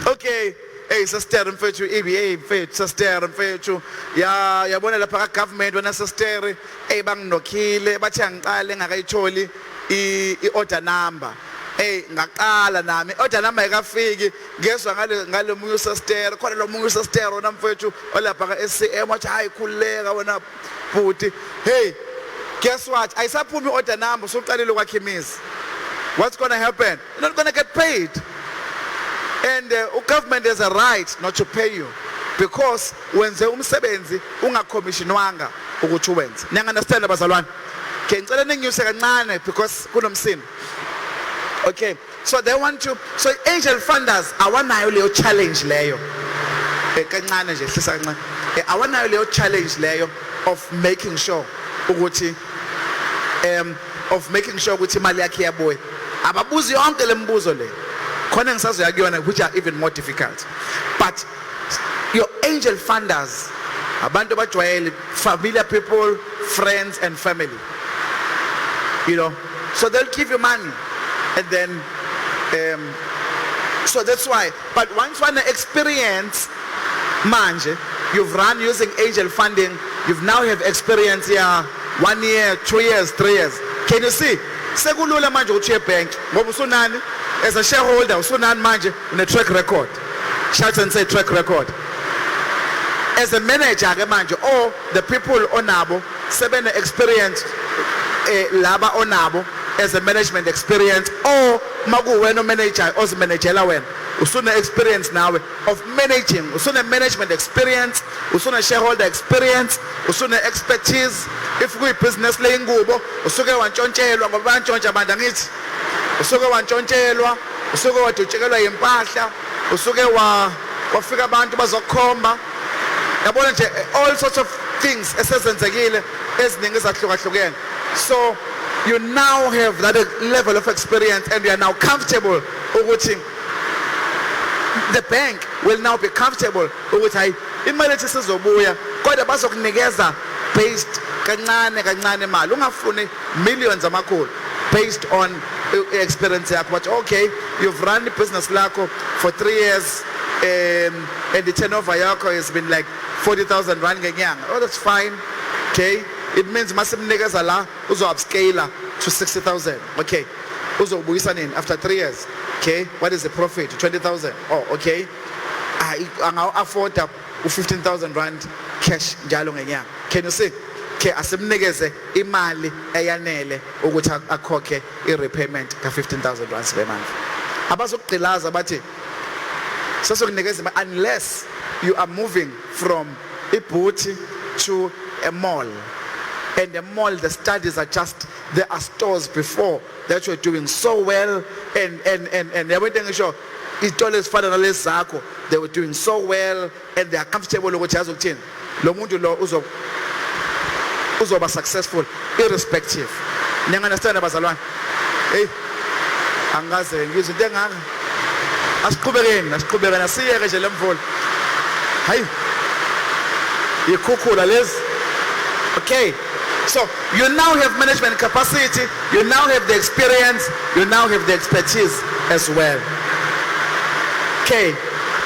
okay, hey sister mfethu EBA mfethu sister mfethu yabona lapha ka government wena sister hey banginokhile bathi angiqale ngakayitholi i-order number. Hey ngaqala nami order number ikafiki ngezwe ngalo munye sister khona lo munye sister wona mfethu olapha ka SCM wathi hayi khuleka wena bhuti. Hey guess what, ayisaphumi order number soqalile kwakhimizi. What's going to happen? You're not going to get paid. And government has a right not to pay you because when the umsebenzi ungakommissionwanga ukuthi uwenze. Niyangunderstand abazalwane? Okay, ngicela ninginyuse kancane because kunomsini. Okay, so they want to, so angel funders awanayo leyo challenge leyo. Kancane nje hlisa kancane. Awanayo leyo challenge leyo of making sure ukuthi ukuthi imali yakhe yabuya. Ababuzi yonke lembuzo le. Khona ngisazoya kuyona which are even more difficult. But your angel funders, abantu abajwayele, familiar people, friends and family. So they'll give you money and then so that's why. But once one experience manje, you've run using angel funding, you've now have experience here 1 year, 2 years, 3 years. Can you see? Sekulula manje ukuthi bank ngoba usunani as a shareholder usunani manje une track record. Shout and say track record. As a manager ke manje or the people onabo sebene experience laba onabo as a management experience or makuwena manager ozimanagela wena usuna experience nawe of managing, usuna management experience, usuna shareholder experience, usuna expertise. If we business leyingubo usuke wantshontshela ngoba bantshontsha abantu angithi usuke wantshontshela usuke wadutshekelwa impahla usuke wafika abantu bazokhomba yabona nje all sorts of things esezenzekile eziningi ezahlukahlukene. So you now have that level of experience and you are now comfortable ukuthi the bank will now be comfortable ukuthi hayi imali ethi sizobuya kodwa bazokunikeza based kancane imali ungafuni millions amakhulu based on experience yakho. But okay, you've run the business lakho for 3 years and the turnover yakho has been like 40,000 rand ngenyanga. Oh, that's fine. Okay, it means masimnikeza la uzo upscale to 60,000. Okay, uzobuyisa nini after 3 years? Okay, what is the profit? 20,000. Oh, okay, I afford up 15,000 rand cash njalo ngenyanga. Can you see? Okay, asimnikeze imali eyanele ukuthi akhokhe i-repayment ka 15,000 rand per month. Abazokugqilaza bathi sasokunikeza unless you are moving from ibhuti to a mall. And the mall, the studies are just, there are stores before that were doing so well, and everything sure itolo ezifana nalezi zakho, they were doing so well and they are comfortable ukuthi yazi ukuthini lo muntu lo uzoba successful irrespective. Niya understand abazalwane? Hey, angaze ngizwe into engaka. Asiqhubekeni asiyeke nje lemvula. Hayi. Ikhukhula lezi. Okay. So you now have management capacity, you now have the experience, you now have the expertise as well. Okay,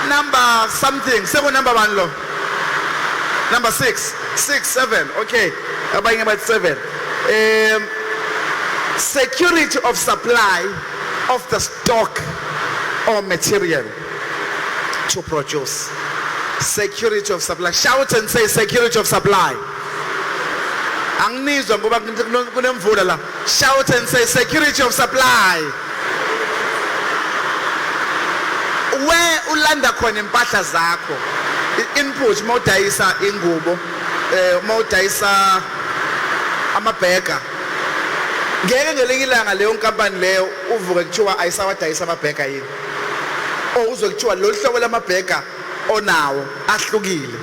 number something, number 1 law. Number 6, 7, okay, about 7. Security of supply of the stock or material to produce. Security of supply. Shout and say security of supply. Shout and say security of supply. Where ulanda khona impahla zakho, input mawudayisa ingubo, mawudayisa amabheka, ngeke ngelinye ilanga leyo nkampani leyo uvuke kuthiwa ayisawadayisa amabheka yini, o uzoke kuthiwa lo hlobo lamabheka onawo ahlukile,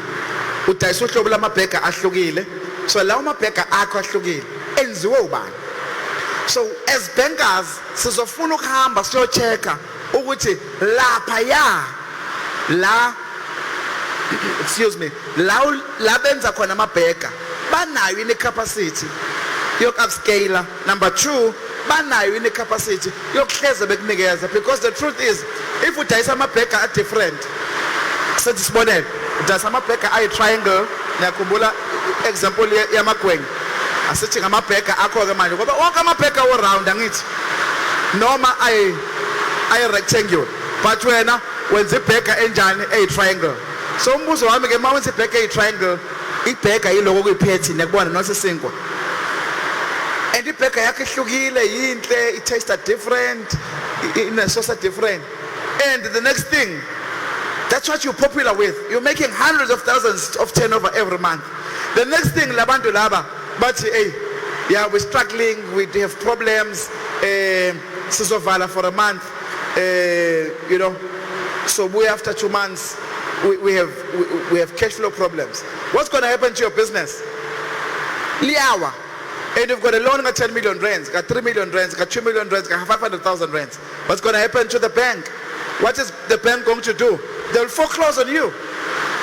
udayisa uhlobo lamabheka ahlukile. So lawo mabheka akho ahlukile enziwe ubani. So as bankers sizofuna ukuhamba siyochecka ukuthi lapha ya la la benza khona amabheka banayo ini capacity yok upscaler. Number 2, banayo ini capacity yokuhleze bekunikeza, because the truth is if udayisa amabheka are different. Sethi sibonele udayisa amabheka ayi triangle, ngiyakhumbula example yamagwenya asithi ngamabheka akho ke manje ngoba wonke amabheka wo round angithi noma ay rectangle, but wena wenza ibheka enjani a triangle. So umbuzo wami ke mawenza ibheka a triangle, ibheka yiloko kuyiphethe nekubona nosisinkwa, and ibheka yakhe ihlukile yinhle, it tastes different, in sauce different, and the next thing, that's what you're popular with. You're making hundreds of thousands of turnover every month. The next thing, labantu laba, but hey, yeah, we're struggling, we have problems, sizovala for a month, you know, so we after 2 months, we have cash flow problems. What's going to happen to your business? Liawa, and you've got a loan got 10 million rands, got 3 million rands, got 2 million rands, got 500,000 rands. What's going to happen to the bank? What is the bank going to do? They'll foreclose on you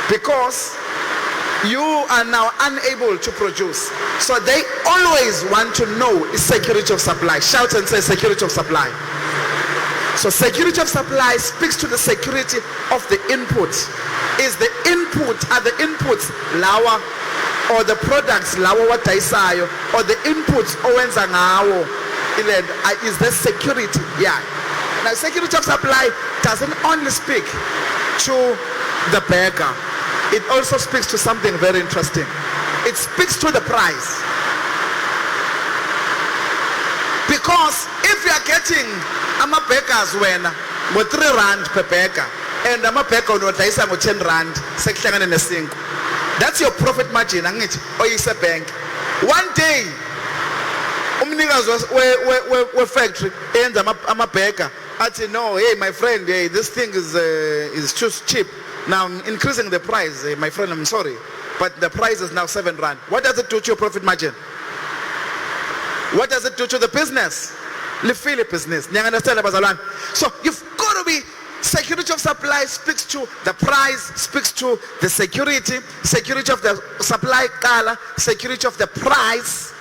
because you are now unable to produce. So they always want to know is security of supply. Shout and say security of supply. So security of supply speaks to the security of the input. Is the input, are the inputs lawa or the products lawa wataisayo or the inputs owenza ngawo, is the security? Yeah. Now security of supply doesn't only speak to the baker, it also speaks to something very interesting. It speaks to the price. Because if you are getting amabhekers wena ngo 3 rand per baker and amabheka unodayisa ngo 10 rand sekuhlangane ne5, that's your profit margin angithi oyise bank. One day umnikazi we factory enza amabheka athi no, hey my friend, hey, this thing is too cheap. Now I'm increasing the price, my friend, I'm sorry, but the price is now 7 rand. What does it do to your profit margin? What does it do to the business? Lifile business. You understand, abazalwane? So you've got to be, security of supply speaks to the price, speaks to the security of the supply color, security of the price.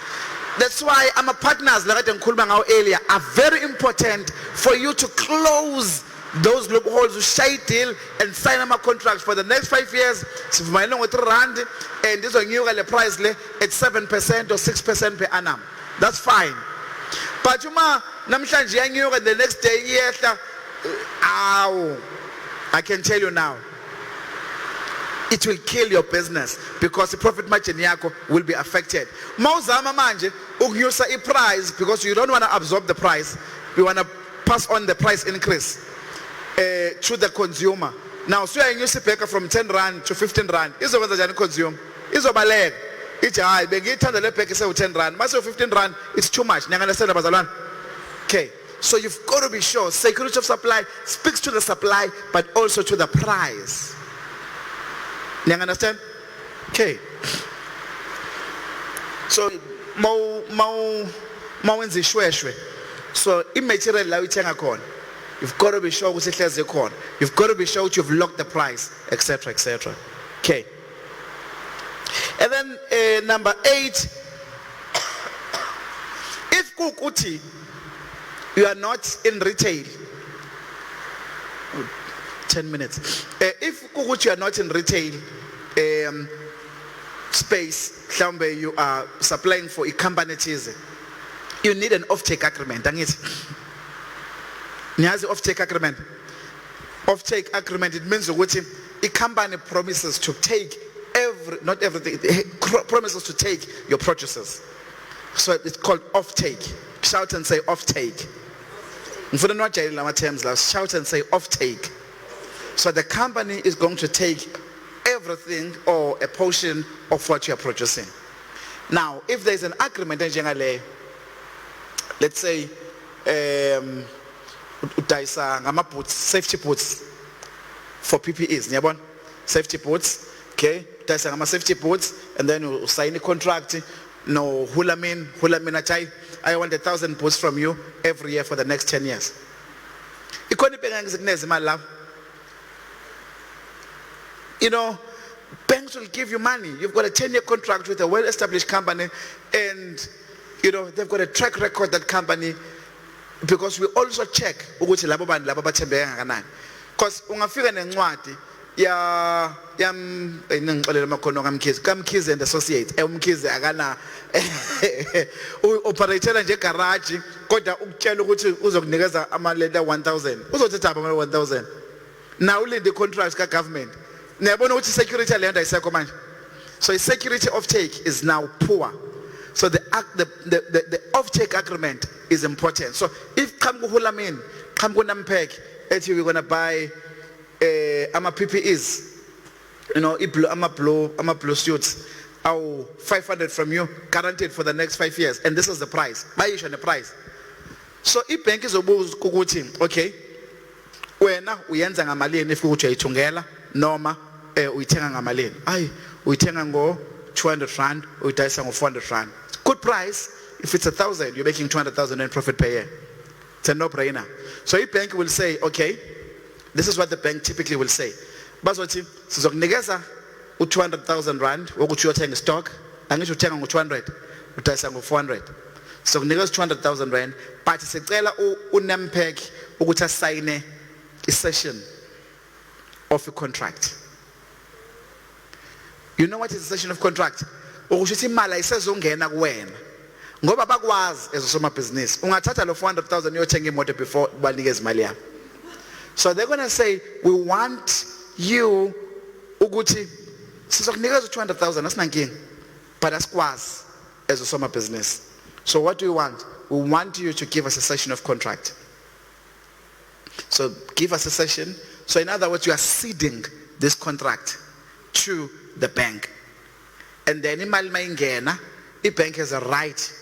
That's why our partners, like earlier, are very important for you to close those loopholes, to shade deal and sign a contract for the next 5 years. So if my with rand and this one you get the price at 7% or 6% per annum, that's fine. But you the next day, yes, I can tell you now, it will kill your business because the profit margin yako will be affected. Mauzama manje unyusa a price because you don't want to absorb the price. You want to pass on the price increase to the consumer. now suyayinyusa ibheka from 10 rand to 15 rand izokwenza njani consume izobaleka ithi hayi bengiyithanda le bheka isewu 10 rand mase 15 rand it's too much niyanganesela bazalwane. Okay, so you've got to be sure security of supply speaks to the supply but also to the price. You understand? Okay. So mawenza ishweshwe. So immaterial la uyithenga khona. You've got to be sure ukuthi ihlezi khona. You've got to be sure you've locked the price, etc., etc. Okay. And then number 8, if kukuthi you are not in retail, 10 minutes. If you are not in retail space, you are supplying for a company, you need an off-take agreement. Off-take agreement. Off-take agreement, it means a company promises to take not everything, promises to take your purchases. So it's called off-take. Shout and say off-take. Shout and say off-take. So the company is going to take everything or a portion of what you are purchasing. Now, if there's an agreement, let's say, safety boots for PPEs. Safety boots, okay? Safety boots, and then you sign a contract. No, hulamin, I want 1,000 boots from you every year for the next 10 years. You know, banks will give you money. You've got a 10-year contract with a well-established company, and you know they've got a track record, that company, because we also check because ungafika nencwadi ya ngixolele makhono kaMkhize and Associates uMkhize akana operator nje garage kodwa ukutshela ukuthi uzokunikeza amaleta 1000 uzothatha ama 1000 now ulinde contract ka government niyabona ukuthi security lenda isekho manje. So a security offtake is now poor. So the offtake agreement is important. So if come kuhulamin come kunampek ethi we're going to buy ama PPEs, you know, ama blue suits, 500 from you, guaranteed for the next 5 years, and this is the price. Buy you on the price. So if bank is kukuthi, okay, wena uyenza ngamalini if ukuthi uyithungela noma uyithenga ngamalini. Ayi uyithenga ngo 200 rand, uyidayisa ngo 400 rand. Good price. If it's 1,000, you're making 200,000 in profit per year. It's a no-brainer. So if bank will say, okay, this is what the bank typically will say. Bazothi sizokunikeza u200,000 rand wokuthi uyothenga stock, angisho uthenga ngo200, udayisa ngo400. Sizokunikeza 200,000 rand, but sicela uNampek ukuthi asayine a session of a contract. You know what is a session of contract? Ukuthi imali ayisezongena kuwena. Ngoba bakwazi ezosomabhizinisi. Ungathatha lo 400,000 uyothenga imoto before banikeze imali yakho. So they're going to say, we want you ukuthi sizokunikeza 200,000 asinankinga, but asikwazi ezosomabhizinisi. So what do we want? We want you to give us a session of contract. So give us a session. So in other words, you are ceding this contract to the bank. And then imali mayingena, the bank has a right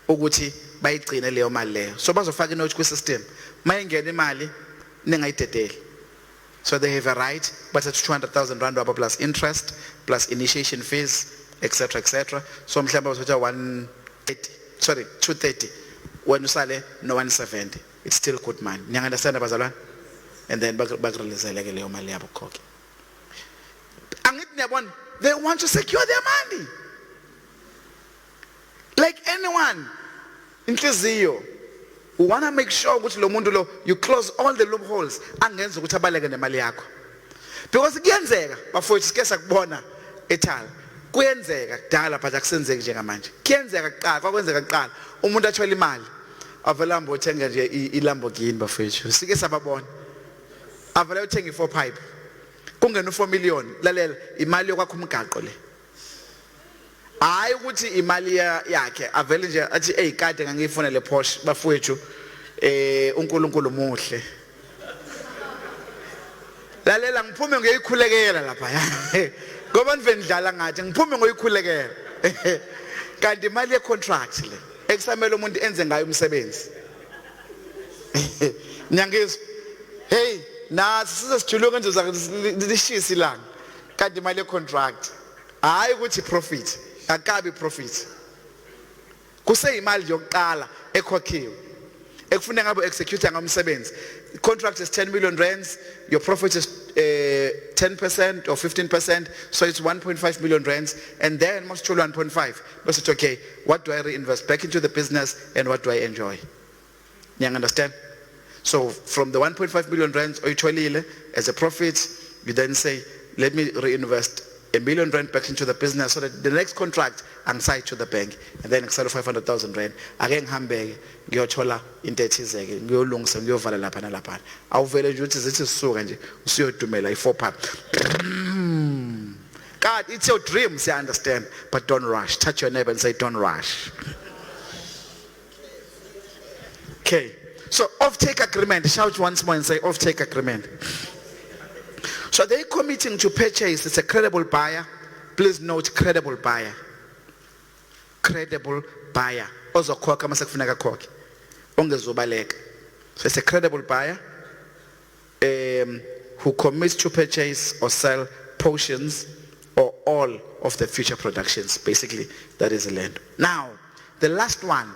ukuthi bayigcine leyo mali leyo. So bazofaka inothi ku system. Mayingena imali ningayidedeli. So they have a right, but it's 200,000 rand plus interest, plus initiation fees, etc., etc. So mhlawumbe bazothatha 230. When you sale no 170, it's still good money. Niyang understand bazalwane? And then bagrelease leyo mali yabo khokhe. Angithi niyabona, they want to secure their money. Like anyone, inhliziyo, we want to make sure ukuthi lo muntu lo you close all the loopholes angenza ukuthi abaleke nemali yakho. Because kuyenzeka bafowethu sike sakubona eThala. Kuyenzeka kudala but akusenzeki njengamanje. Kuyenzeka kuqala, kwakwenzeka kuqala umuntu athola imali avela mbo uthenga nje iLamborghini bafowethu. Sike sababona. Avela uthenga i4 pipe. Kungena u4 million lalela imali yokwakha umgaqo le. Hayi ukuthi imali yakhe avele nje athi hey kade ngangifuna le Porsche bafowethu uNkulunkulu muhle. lalela ngiphume ngiyikhulekela lapha ngoba nivendlala ngathi ngiphume ngoyikhulekela kanti imali ye contract le ekusamele umuntu enze ngayo umsebenzi nyangizwa hey nasi sizesijuluka nje lishisa ilanga kanti imali ye contract hayi ukuthi profit akabi profit kuseyimali yokuqala ekhokhiwe ekufuneka ngabe execute ngomsebenzi. Contract is 10 million rands, your profit is 10% or 15%, so it's 1.5 million rands, and then most 1.5. But it's okay, what do I reinvest back into the business and what do I enjoy? You understand? So from the 1.5 million rands as a profit, you then say, let me reinvest R1 million back into the business so that the next contract I'm signed to the bank, and then sell 500,000 rand. Again, Hamburg, Giochola, Intetize, Giolungs, and Giovala Lapana Lapan. Our village is so and you to me like 4 pack. God, it's your dreams, I understand, but don't rush. Touch your neighbor and say, don't rush. Okay, so off-take agreement. Shout once more and say off-take agreement. So they're committing to purchase. It's a credible buyer. Please note, credible buyer. Credible buyer. Also, so it's a credible buyer who commits to purchase or sell portions or all of the future productions. Basically, that is the land. Now, the last one.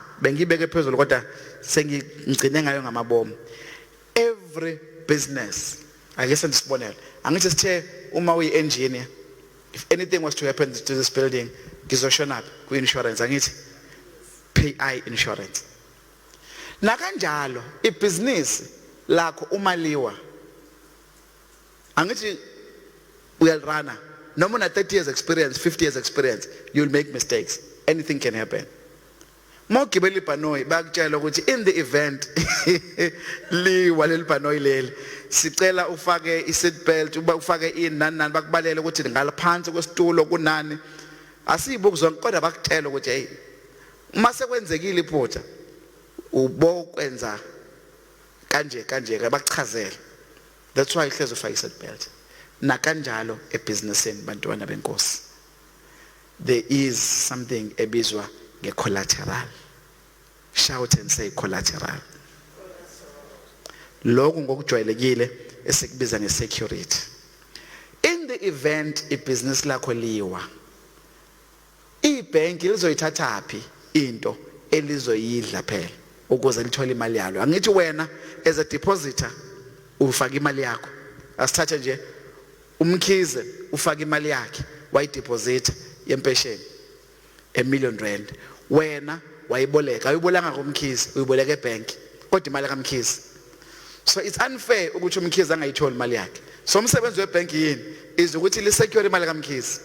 Every business. I guess I'm just born. I'm just tell Umawi engineer. If anything was to happen to this building, gizoshona up with insurance. I need PI insurance. Nakanjalo, a business like umaliwa. Angithi uyalrana. No more than 30 years experience, 50 years experience, you'll make mistakes. Anything can happen. Mo gibeli panoi bakutshela ukuthi in the event liwa leli panoi leli sicela ufake i-seat belt ufake inani nani bakubalele ukuthi ngala phansi kwesitulo kunani asibuku zonke kodwa bakutshela ukuthi hey mase kwenzekile iphutha ubokwenza kanje ke bakuchazela. That's why ihlezi ufake i-seat belt. Na kanjalo ebusinessini bantwana benkosi there is something ebizwa nge-collateral. Shout and say collateral. Lokhu ngokujwayelekile esikubiza nge-security. In the event ibhizinisi lakho liwa, ibhenki lizoyithatha phi into elizoyidla phela ukuze lithole imali yalo. Angithi wena as a depositor ufaka imali yakho. Asithathe nje umkhize ufaka imali yakhe wayideposit yempesheni R1 million. Wena wayiboleka ayibolanga kumkhizi uyiboleka ebhenki kodwa imali kaMkhizi. So it's unfair ukuthi umkhizi angayitholi imali yakhe. So umsebenzi webhenki yini is ukuthi li secure imali kaMkhizi.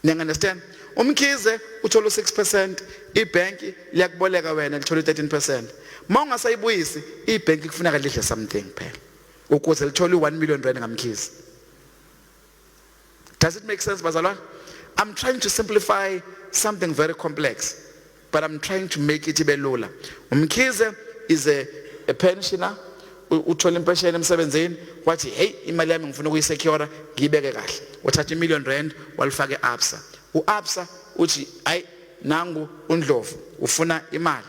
You understand? Umkhize uthola 6%, ibhenki liyakuboleka wena lithola 13%. Mawunga sayibuyisi ibhenki kufuneka lidle something phela ukuze lithola R1 million kaMkhizi. Does it make sense, bazalwane? I'm trying to simplify something very complex, but I'm trying to make it belula. Umkhize is a pensioner. Uthola impesheni emsebenzini wathi hey imali yami ngifuna ukuyisecure ngiyibeke kahle. Uthatha R1 million walifake eAbsa. UAbsa uthi ay nangu uNdlovu ufuna imali.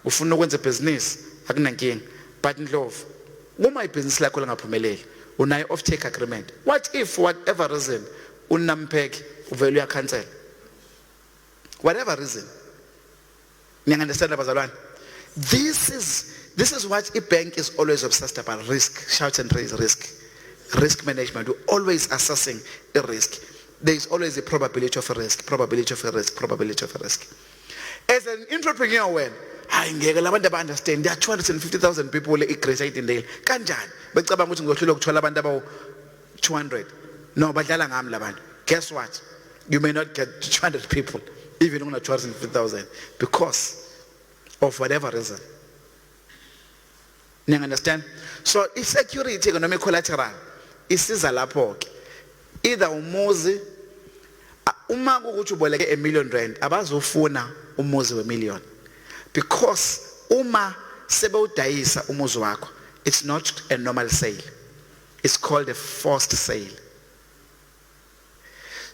Ufuna ukwenza business akunankinga. But Ndlovu uma ibusiness lakho lingaphumeleli unayo off-take agreement. What if for whatever reason unampeki uvele uyacancel? Whatever reason. Niyangasanda bazalwane? This is what a bank is always obsessed about. Risk. Shout and praise risk. Risk management. We're always assessing a risk. There is always a probability of a risk. Probability of a risk. Probability of a risk. As an entrepreneur, when I understand there are 250,000 people who create in Dale. Kanjan. But about 200. No, but guess what? You may not get 200 people, even on 250,000, because of whatever reason. You understand? So if security economic collateral is a lapok, either umuzi uma ukuthi uboleke R1 million abazofuna umuzi we million, because uma sebewudayisa umuzi wakho, it's not a normal sale. It's called a forced sale.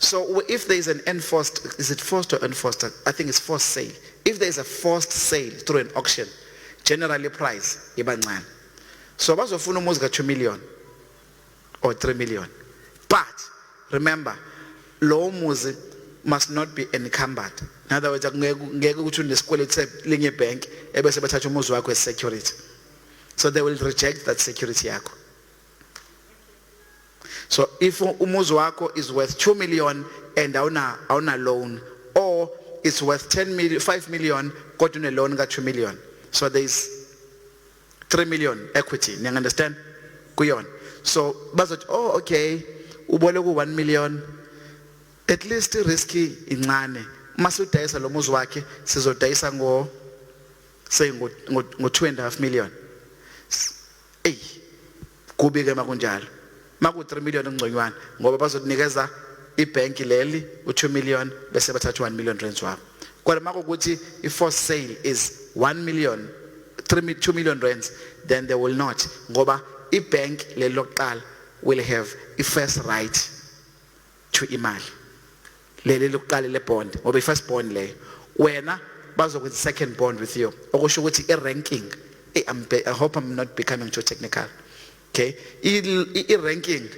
So if there is an enforced, is it forced or enforced? I think it's forced sale. If there is a forced sale through an auction, generally price ibancane. So bazofuna umuzi ka 2 million or 3 million. But remember, lo muzi must not be encumbered. In other words, ngeke ukuthi unesikweleti linye bank ebese bathatha umuzi wakho as security. So they will reject that security yakho. So if umuzi wakho is worth 2 million and awuna loan, or it's worth 5 million kodwa une loan ka 2 million, so there is 3 million equity. You understand? Kuyon. So bazothi, oh okay, uboleka 1 million, at least risky incane. Mase udayisa lo muzi wakhe sizodayisa ngo 2.5 million. Ey, kubi ke makunjalo. Maku 3 million ngconywana ngoba bazokunikeza ibank leli u2 million bese bathatha 1 million rand wabo. Kodwa makuthi i-forced sale is 1 million 2 million rands, then they will not, ngoba ibank leli lokuqala will have i-first right to imali leli lokuqala le bond, ngoba i-first bond leyo wena bazokwenza second bond with you, okusho ukuthi i-ranking. I hope I'm not becoming too technical. Okay, i-ranking,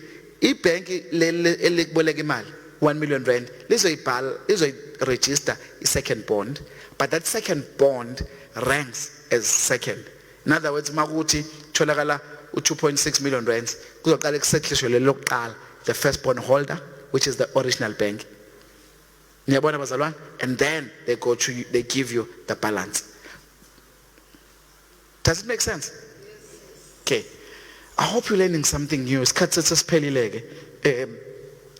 i-bank elikuboleka imali 1 million rand lizoyi-register i-second bond, but that second bond ranks as second. In other words, makuthi tholakala u2.6 million rands, kuzoqala kusettlishwe leli lokuqala, the first bond holder, which is the original bank. Niyabona bazalwane? And then they give you the balance. Does it make sense? Okay. I hope you're learning something new. Isikhathi sesiphelile ke.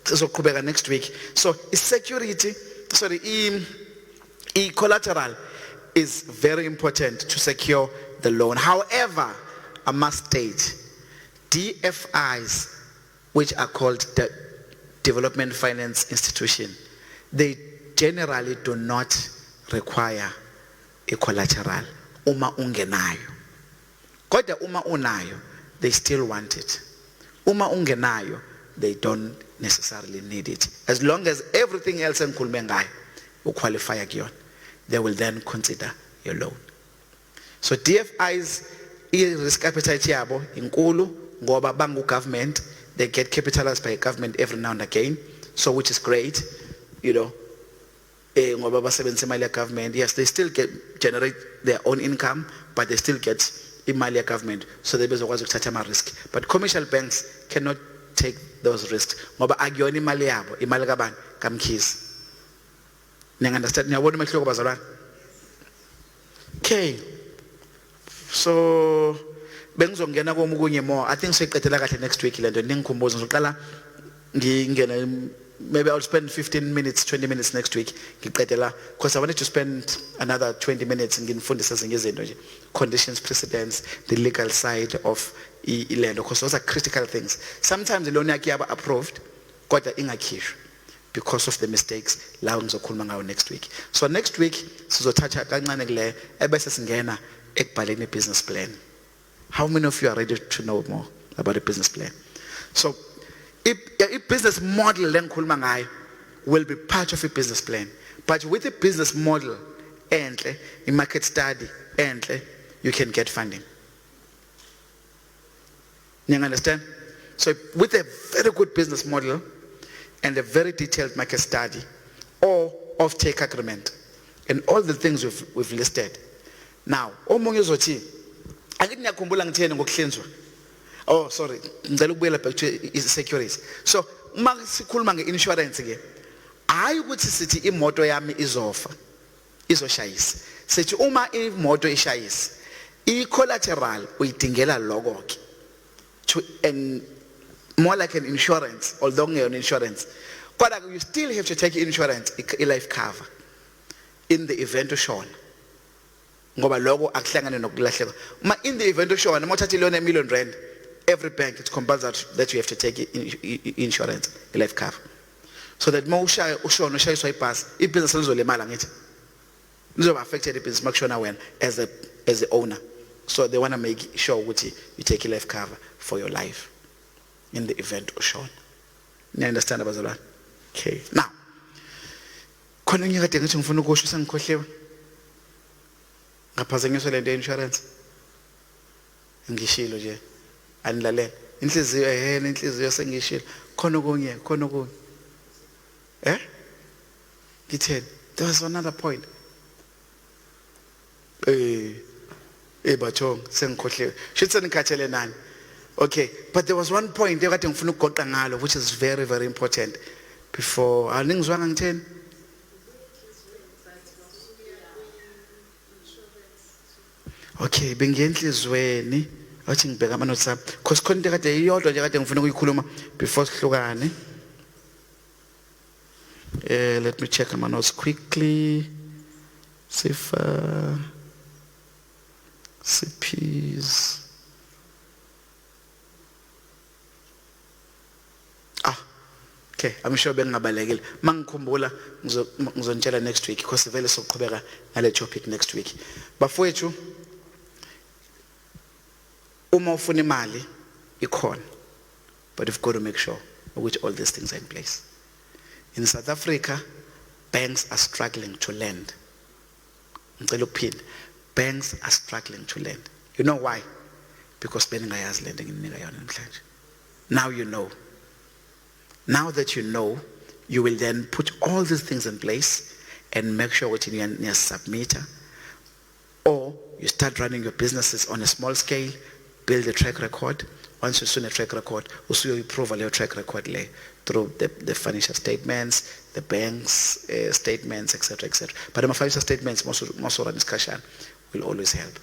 Sizoqhubeka next week. So, collateral is very important to secure the loan. However, I must state, DFIs, which are called the Development Finance Institution, they generally do not require a collateral. Uma ungenayo. Kodwa uma unayo, they still want it. Uma ungenayo, they don't necessarily need it. As long as everything else enkhulume ngayo uqualify kuyona, they will then consider your loan. So DFIs, risk appetite yabo inkulu ngoba bangu government, they get capitalized by government every now and again, so which is great, you know. Ngoba basebenzisa imali ya government, yes, they still generate their own income, but they still get imali ya government, so they bezokwazi ukuthatha ama risk. But commercial banks cannot take those risks ngoba akuyona imali yabo, imali kabani? Kamkhizi. Niya understand? Niyabona umehluko bazalwane? Okay. So bengizongena komunye more. I think siqedela kahle next week lento. Ningikhumbuza ngizoqala ngingena, maybe I'll spend 15 minutes, 20 minutes next week. Because I wanted to spend another 20 minutes in conditions, precedents, the legal side of land. Because those are critical things. Sometimes the loan are approved, because of the mistakes next week. So next week, business plan. How many of you are ready to know more about a business plan? So if business model will be part of a business plan, but with a business model and a market study and you can get funding. You understand? So with a very good business model and a very detailed market study or off-take agreement and all the things we've listed. Now, oh, sorry. Back to securities. So, insurance again. I would say imoto yami izoshayisa. Sethi uma imoto ishayisa, i-collateral uyidingela logo to more like an insurance, although an insurance. But you still have to take insurance, a life cover, in the event of Sean. Ngoba logo akuhlangane nokulahleka. In the event of Sean, mothatha loan a million rand. Every bank, it's compulsory that you have to take insurance, a life cover. So that more shy pass, if business is affected the business as the owner. So they want to make sure you take a life cover for your life. in the event ushona. You understand abazalwane? Okay. Now, khona enye kade ngithi ngifuna ukusho sengikhohliwe. Ngaphazanyiswa lento insurance. Ngishilo nje. Anilalela. Inhliziyo inhliziyo sengishilo. Khona okunye. Ngitheni? There was another point. Bathong sengikhohliwe. Shithi senikhathele nani? Okay, but there was one point ekade ngifuna ukugoqa ngalo which is very very important before aningizwanga ngitheni? Okay, bengiyenhlizweni athi ngibheka ama notes up because khona into kade iyodwa nje kade ngifuna ukuyikhuluma before sihlukane. Let me check my notes quickly. Sifa CPs. Okay, I'm sure bengabalekile. Mangikhumbula ngizontshela next week because vele soqhubeka ngale topic next week. Bafowethu uma ufuna imali ikhona, but you've got to make sure which all these things are in place. In South Africa, banks are struggling to lend. Banks are struggling to lend. You know why? Because bengayazi lending in namhlanje. Now you know. Now that you know, you will then put all these things in place and make sure what you need submit, or you start running your businesses on a small scale, build a track record. Once you see a track record, you improve your track record through the financial statements, the bank's statements, etc., etc. But the financial statements, most of the discussion will always help.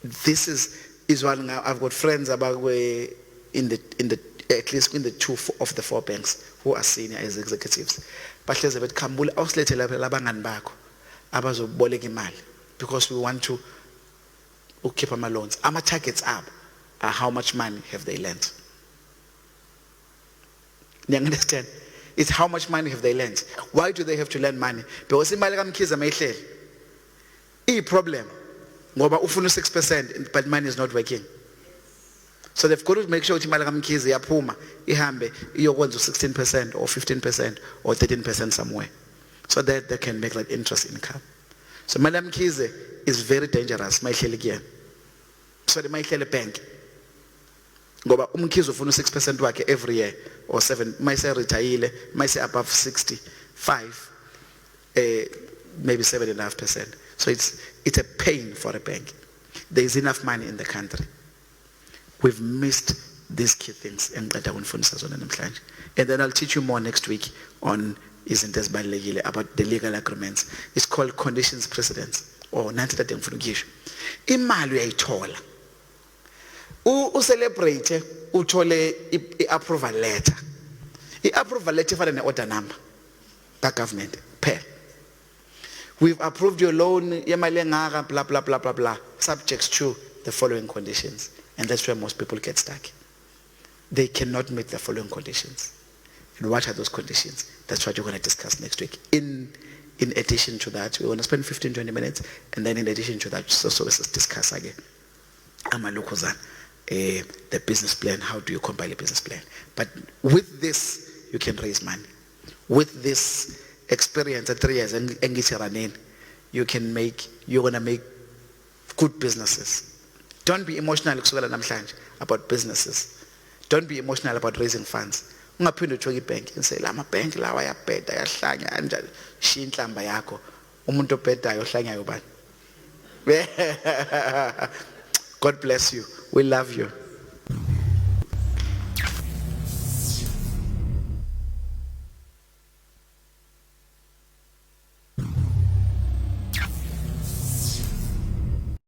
This is one I've got friends about in the at least in the two of the four banks who are senior as executives. But Khambule awusilethele labangani bakho abazoboleka imali because we want to keep our loans. Our targets are how much money have they lent. You understand? It's how much money have they lent. Why do they have to lend money? Because imali kaMkhize mayihleli. I-problem ngoba ufuna 6% but money is not working. So they've got to make sure imali kaMkhize yaphuma ihambe iyokwenza 16% or 15% or 13% somewhere, so that they can make that interest income. So imali kaMkhize is very dangerous mayihleli kuyena. So the mayihleli bank ngoba uMkhize ufuna 6% wakhe every year or 7 mayise retire mayise above 65 maybe 7.5%. So it's a pain for a bank. There is enough money in the country. We've missed these key things and then I'll teach you more next week on about the legal agreements. It's called conditions precedents or nanti ngifuna ukuyisho. Imali uyayithola. Celebrate uthole i-approval letter. I-approval letter ifana ne-order number ka government per. We've approved your loan yemali engaka blah blah blah blah blah subject to the following conditions. And that's where most people get stuck. They cannot meet the following conditions. And what are those conditions? That's what you're going to discuss next week. In addition to that, we're going to spend 15-20 minutes, and then in addition to that, so let's discuss again the business plan. How do you compile a business plan? But with this, you can raise money. With this experience at 3 years, you're going to make good businesses. Don't be emotional about businesses. Don't be emotional about raising funds. Ungaphinde ujoke ibank and say lama bank lawa ayabheda ayahlanya kanjani. Shiya inhlamba yakho. Umuntu obhedayo ohlanyayo bani? God bless you. We love you.